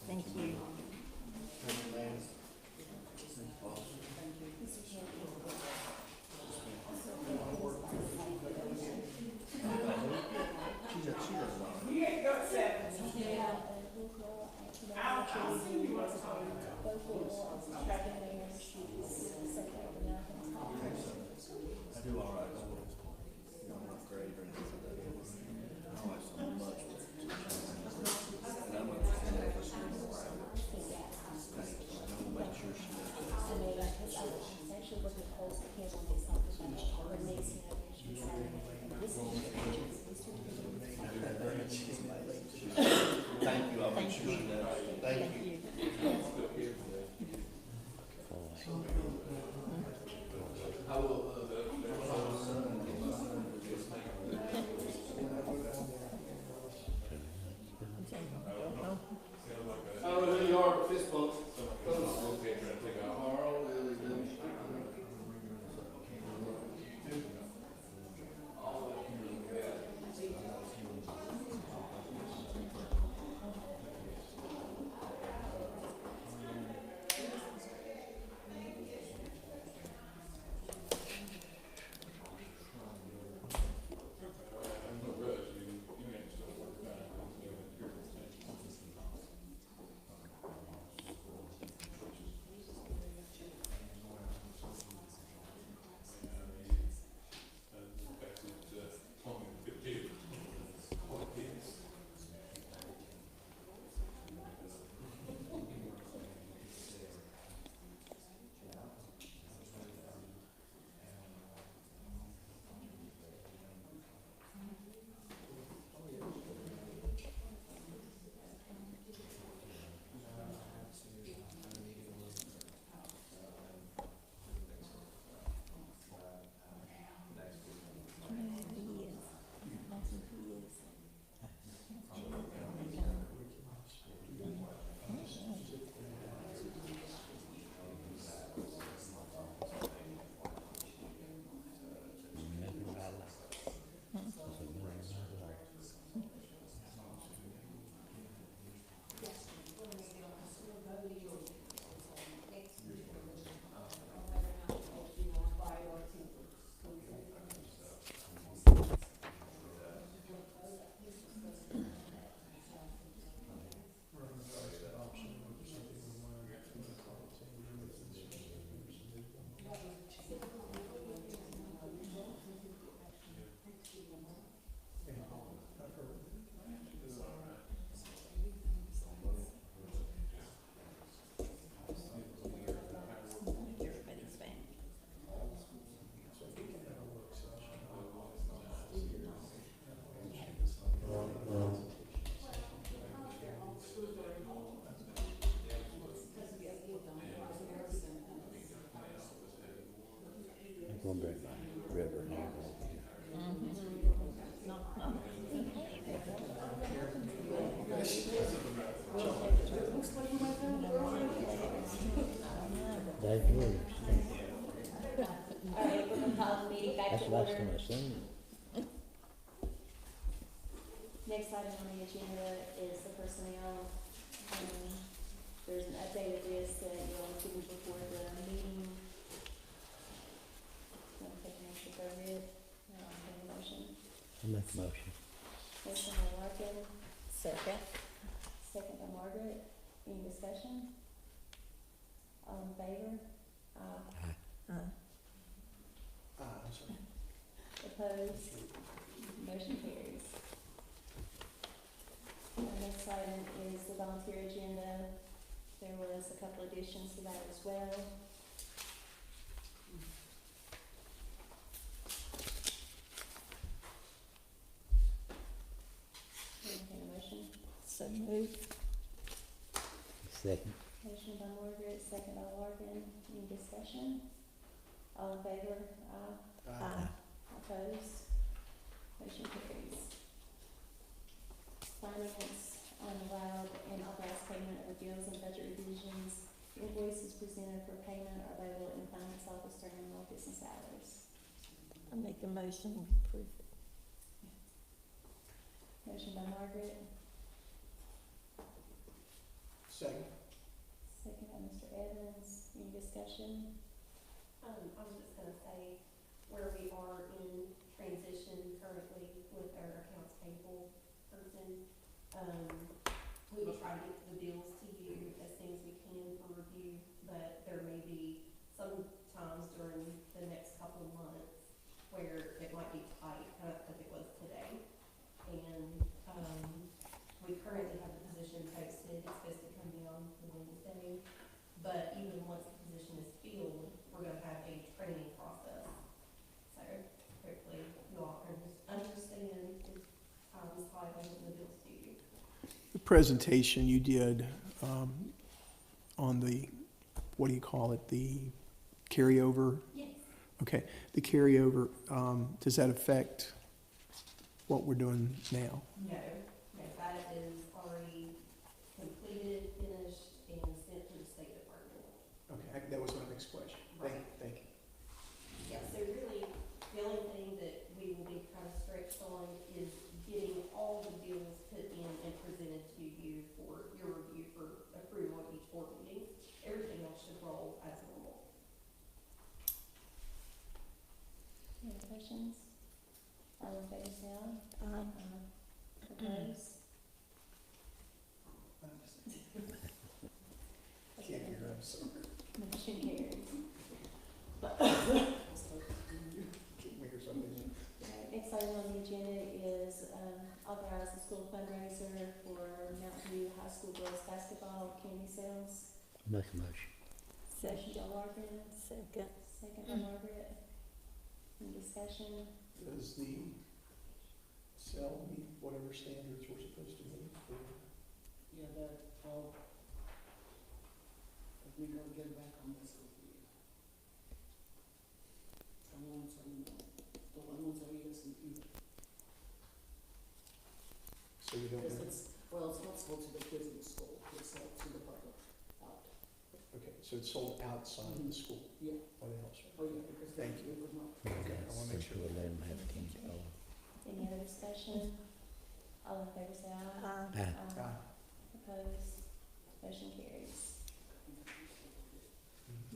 Thank you. One break, river. Dave Williams. All right, we're gonna call the meeting back That's to the last order. time I seen him. Next item on the agenda is the personnel. There's an updated list that you'll see before the meeting. Want to take a motion for it? No, I'll take a motion. I'll make a motion. Motion by Larkin, Second. second by Margaret. Any discussion? All in favor? Aye. I'm sorry. Opposed? Motion carries. Our next item is the volunteer agenda. There was a couple additions to that as well. Entertain a motion. So moved. Second. Motion by Margaret, second by Larkin. Any discussion? All in favor? Aye. Opposed? Motion carries. Finance, unallowed and authorized payment of bills and budget revisions. Invoices presented for payment are available in the finance office during normal business hours. I make a motion, we approve it. Motion by Margaret, Second. second by Mr. Evans. Any discussion? I was just gonna say, where we are in transition currently with our accounts payable person, we will try to get the bills to you as soon as we can for review, but there may be some times during the next couple of months where it might be tight, kind of like it was today. And, we currently have the position posted, it's supposed to come down the Wednesday, but even once the position is filled, we're gonna have a training process. So hopefully you all can understand how this tight on the bills to you. The presentation you did on the, what do you call it, the carryover? Yes. Okay, the carryover, does that affect what we're doing now? No, that is already completed, finished, and sent to the State Department. Okay, that was my next question. Thank you. Yeah, so really, the only thing that we will be kind of stretched on is getting all the bills put in and presented to you for your review for approval at each board meeting. Everything else should roll as normal. Any questions? All in favor, say aye. Aye. Opposed? Can't hear, I'm sorry. Motion carries. Can't hear something. Alright, next item on the agenda is, authorize the school fundraiser for Mountain View High School girls basketball candy sales. Make a motion. Motion by Larkin, Second. second by Margaret. Any discussion? Does the cell meet whatever standards we're supposed to meet for? Yeah, that, we gotta get back on this with you. The ones that we use in here. So we don't Because know. it's not sold to the kids in the school, it's sold to the public out. Okay, so it's sold outside the school? Yeah. Oh, that helps. Oh, yeah, because Thank you. we would not. Okay, I wanna make sure. We'll let him have a team call. Any other discussion? All in favor, say aye. Aye. Aye. Opposed? Motion carries.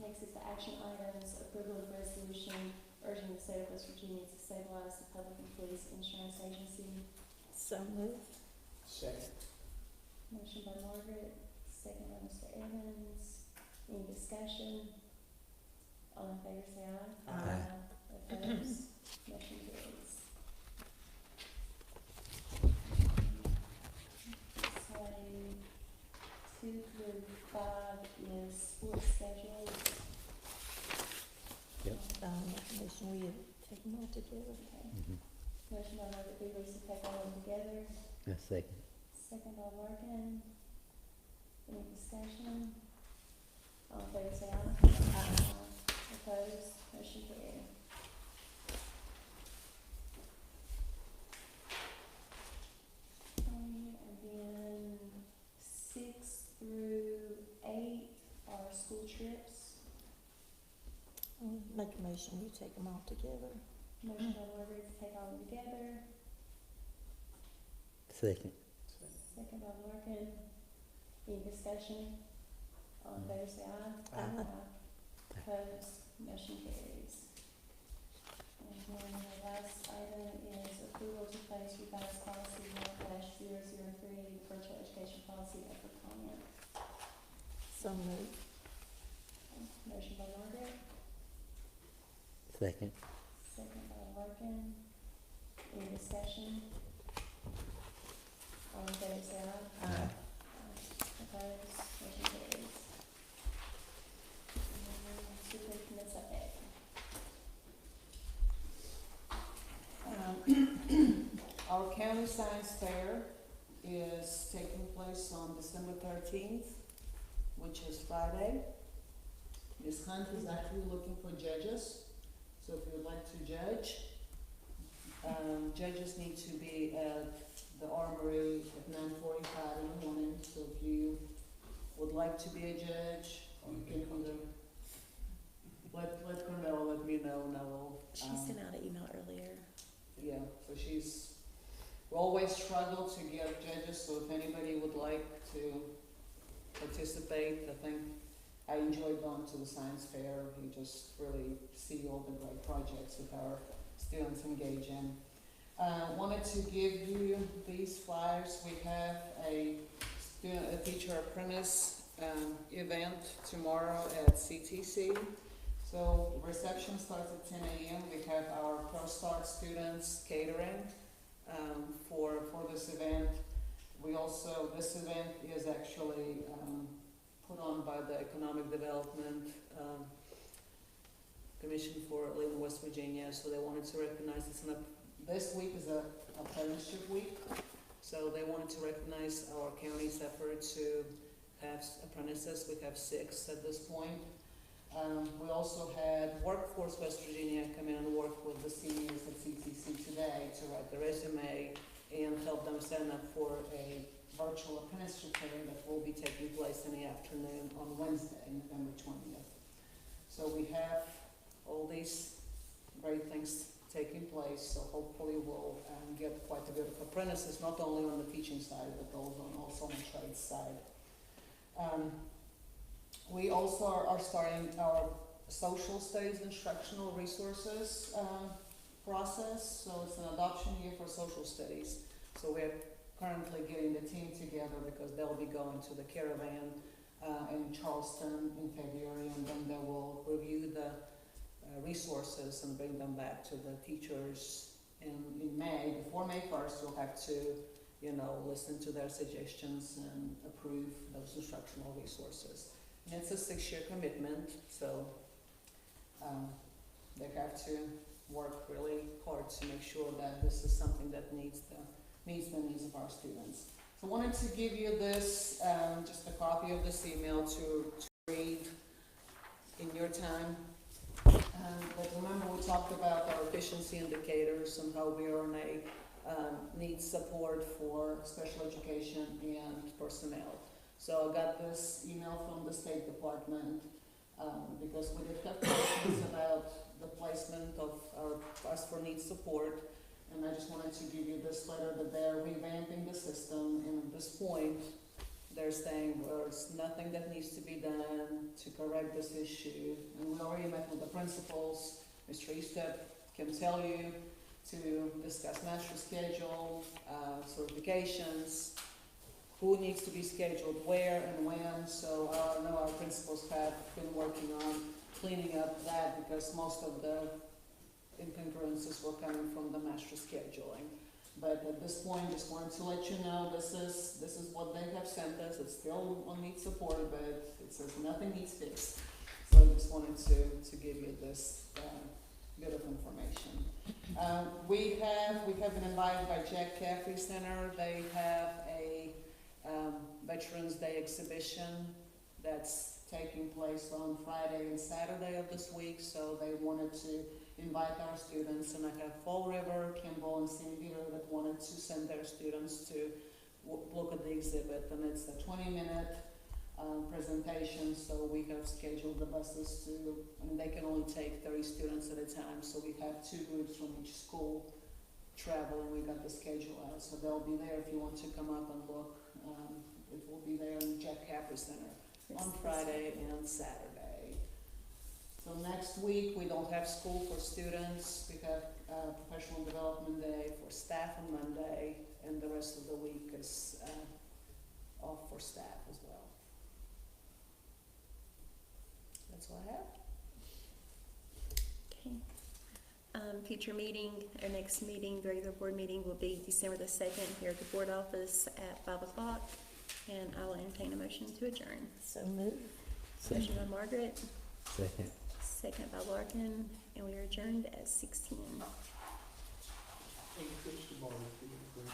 Next is the action items, approval of resolution urging the state of West Virginia to stabilize the Public Employees Insurance Agency. So moved. Second. Motion by Margaret, second by Mr. Evans. Any discussion? All in favor, say aye. Aye. Opposed? Motion carries. So, 2 through 5 is sports schedules. Yep. Motion, we take them all together. Okay. Mhm. Motion by Margaret Beavers to take all of them together. I second. Second by Larkin. Any discussion? All in favor, say aye. Opposed? Motion carried. Make a motion, we take them all together. Motion by Lori to take all together, Second. second by Larkin. Any discussion? All in favor, say aye. Aye. Opposed, motion carries. And then the last item is approval to place revised policy 1-003, virtual education policy up for comment. So moved. Motion by Margaret, Second. second by Larkin. Any discussion? All in favor, say aye. Aye. Opposed, motion carries. And then superintendent's update. Our county science fair is taking place on December 13th, which is Friday. Ms. Hunt is actually looking for judges, so if you would like to judge, judges need to be at the Armory at 9:45 in the morning, so if you would like to be a judge, you can either let Cornell let me know, and I will. She sent out an email earlier. Yeah, so we always struggle to get judges, so if anybody would like to participate, I think I enjoy going to the science fair. You just really see all the great projects that our students engage in. Wanted to give you these flyers. We have a teacher apprentice event tomorrow at CTC. So reception starts at 10 a.m. We have our ProStart students catering for this event. This event is actually put on by the Economic Development Commission for Leland, West Virginia. So they wanted to recognize this week is a apprenticeship week. So they wanted to recognize our county's effort to have apprentices. We have 6 at this point. We also had Workforce West Virginia come in and work with the seniors at CTC today to write the resume and help them sign up for a virtual apprenticeship fair that will be taking place in the afternoon on Wednesday, November 20th. So we have all these great things taking place, so hopefully we'll get quite a bit of apprentices, not only on the teaching side, but also on the trade side. We also are starting our social studies instructional resources process. So it's an adoption year for social studies. So we're currently getting the team together because they'll be going to the caravan in Charleston in February, and then they will review the resources and bring them back to the teachers in May. Before May 1st, you'll have to, listen to their suggestions and approve those instructional resources. And it's a 6-year commitment, so they have to work really hard to make sure that this is something that meets the needs of our students. So I wanted to give you this, just a copy of this email to read in your time. But remember, we talked about our efficiency indicators and how we are on a needs support for special education and personnel. So I got this email from the State Department because we did have questions about the placement of our us for needs support, and I just wanted to give you this letter that they're revamping the system, and at this point they're saying there's nothing that needs to be done to correct this issue, and we already met with the principals. Mr. Eastep can tell you to discuss master schedule, certifications, who needs to be scheduled where and when. So I know our principals have been working on cleaning up that because most of the incongruences were coming from the master scheduling. But at this point, just wanted to let you know this is what they have sent us. It's still on needs support, but it says nothing needs fixed. So I just wanted to give you this bit of information. We have been invited by Jack Caffrey Center. They have a Veterans Day exhibition that's taking place on Friday and Saturday of this week, so they wanted to invite our students, and I have Fall River, Kimball, and St. Peter that wanted to send their students to look at the exhibit, and it's a 20-minute presentations, so we have scheduled the buses to, I mean, they can only take 30 students at a time, so we have 2 groups from each school traveling. We got the schedule out, so they'll be there if you want to come up and look. It will be there in Jack Capper Center on Friday and Saturday. So next week, we don't have school for students. We have professional development day for staff on Monday, and the rest of the week is off for staff as well. That's all I have. Okay. Future meeting, our next meeting, the regular board meeting will be December the 2nd here at the board office at 5 o'clock. And I will entertain a motion to adjourn. So moved. Motion by Margaret, Second. second by Larkin, and we are adjourned at 6:10. Hey, Chris, tomorrow, if you can bring-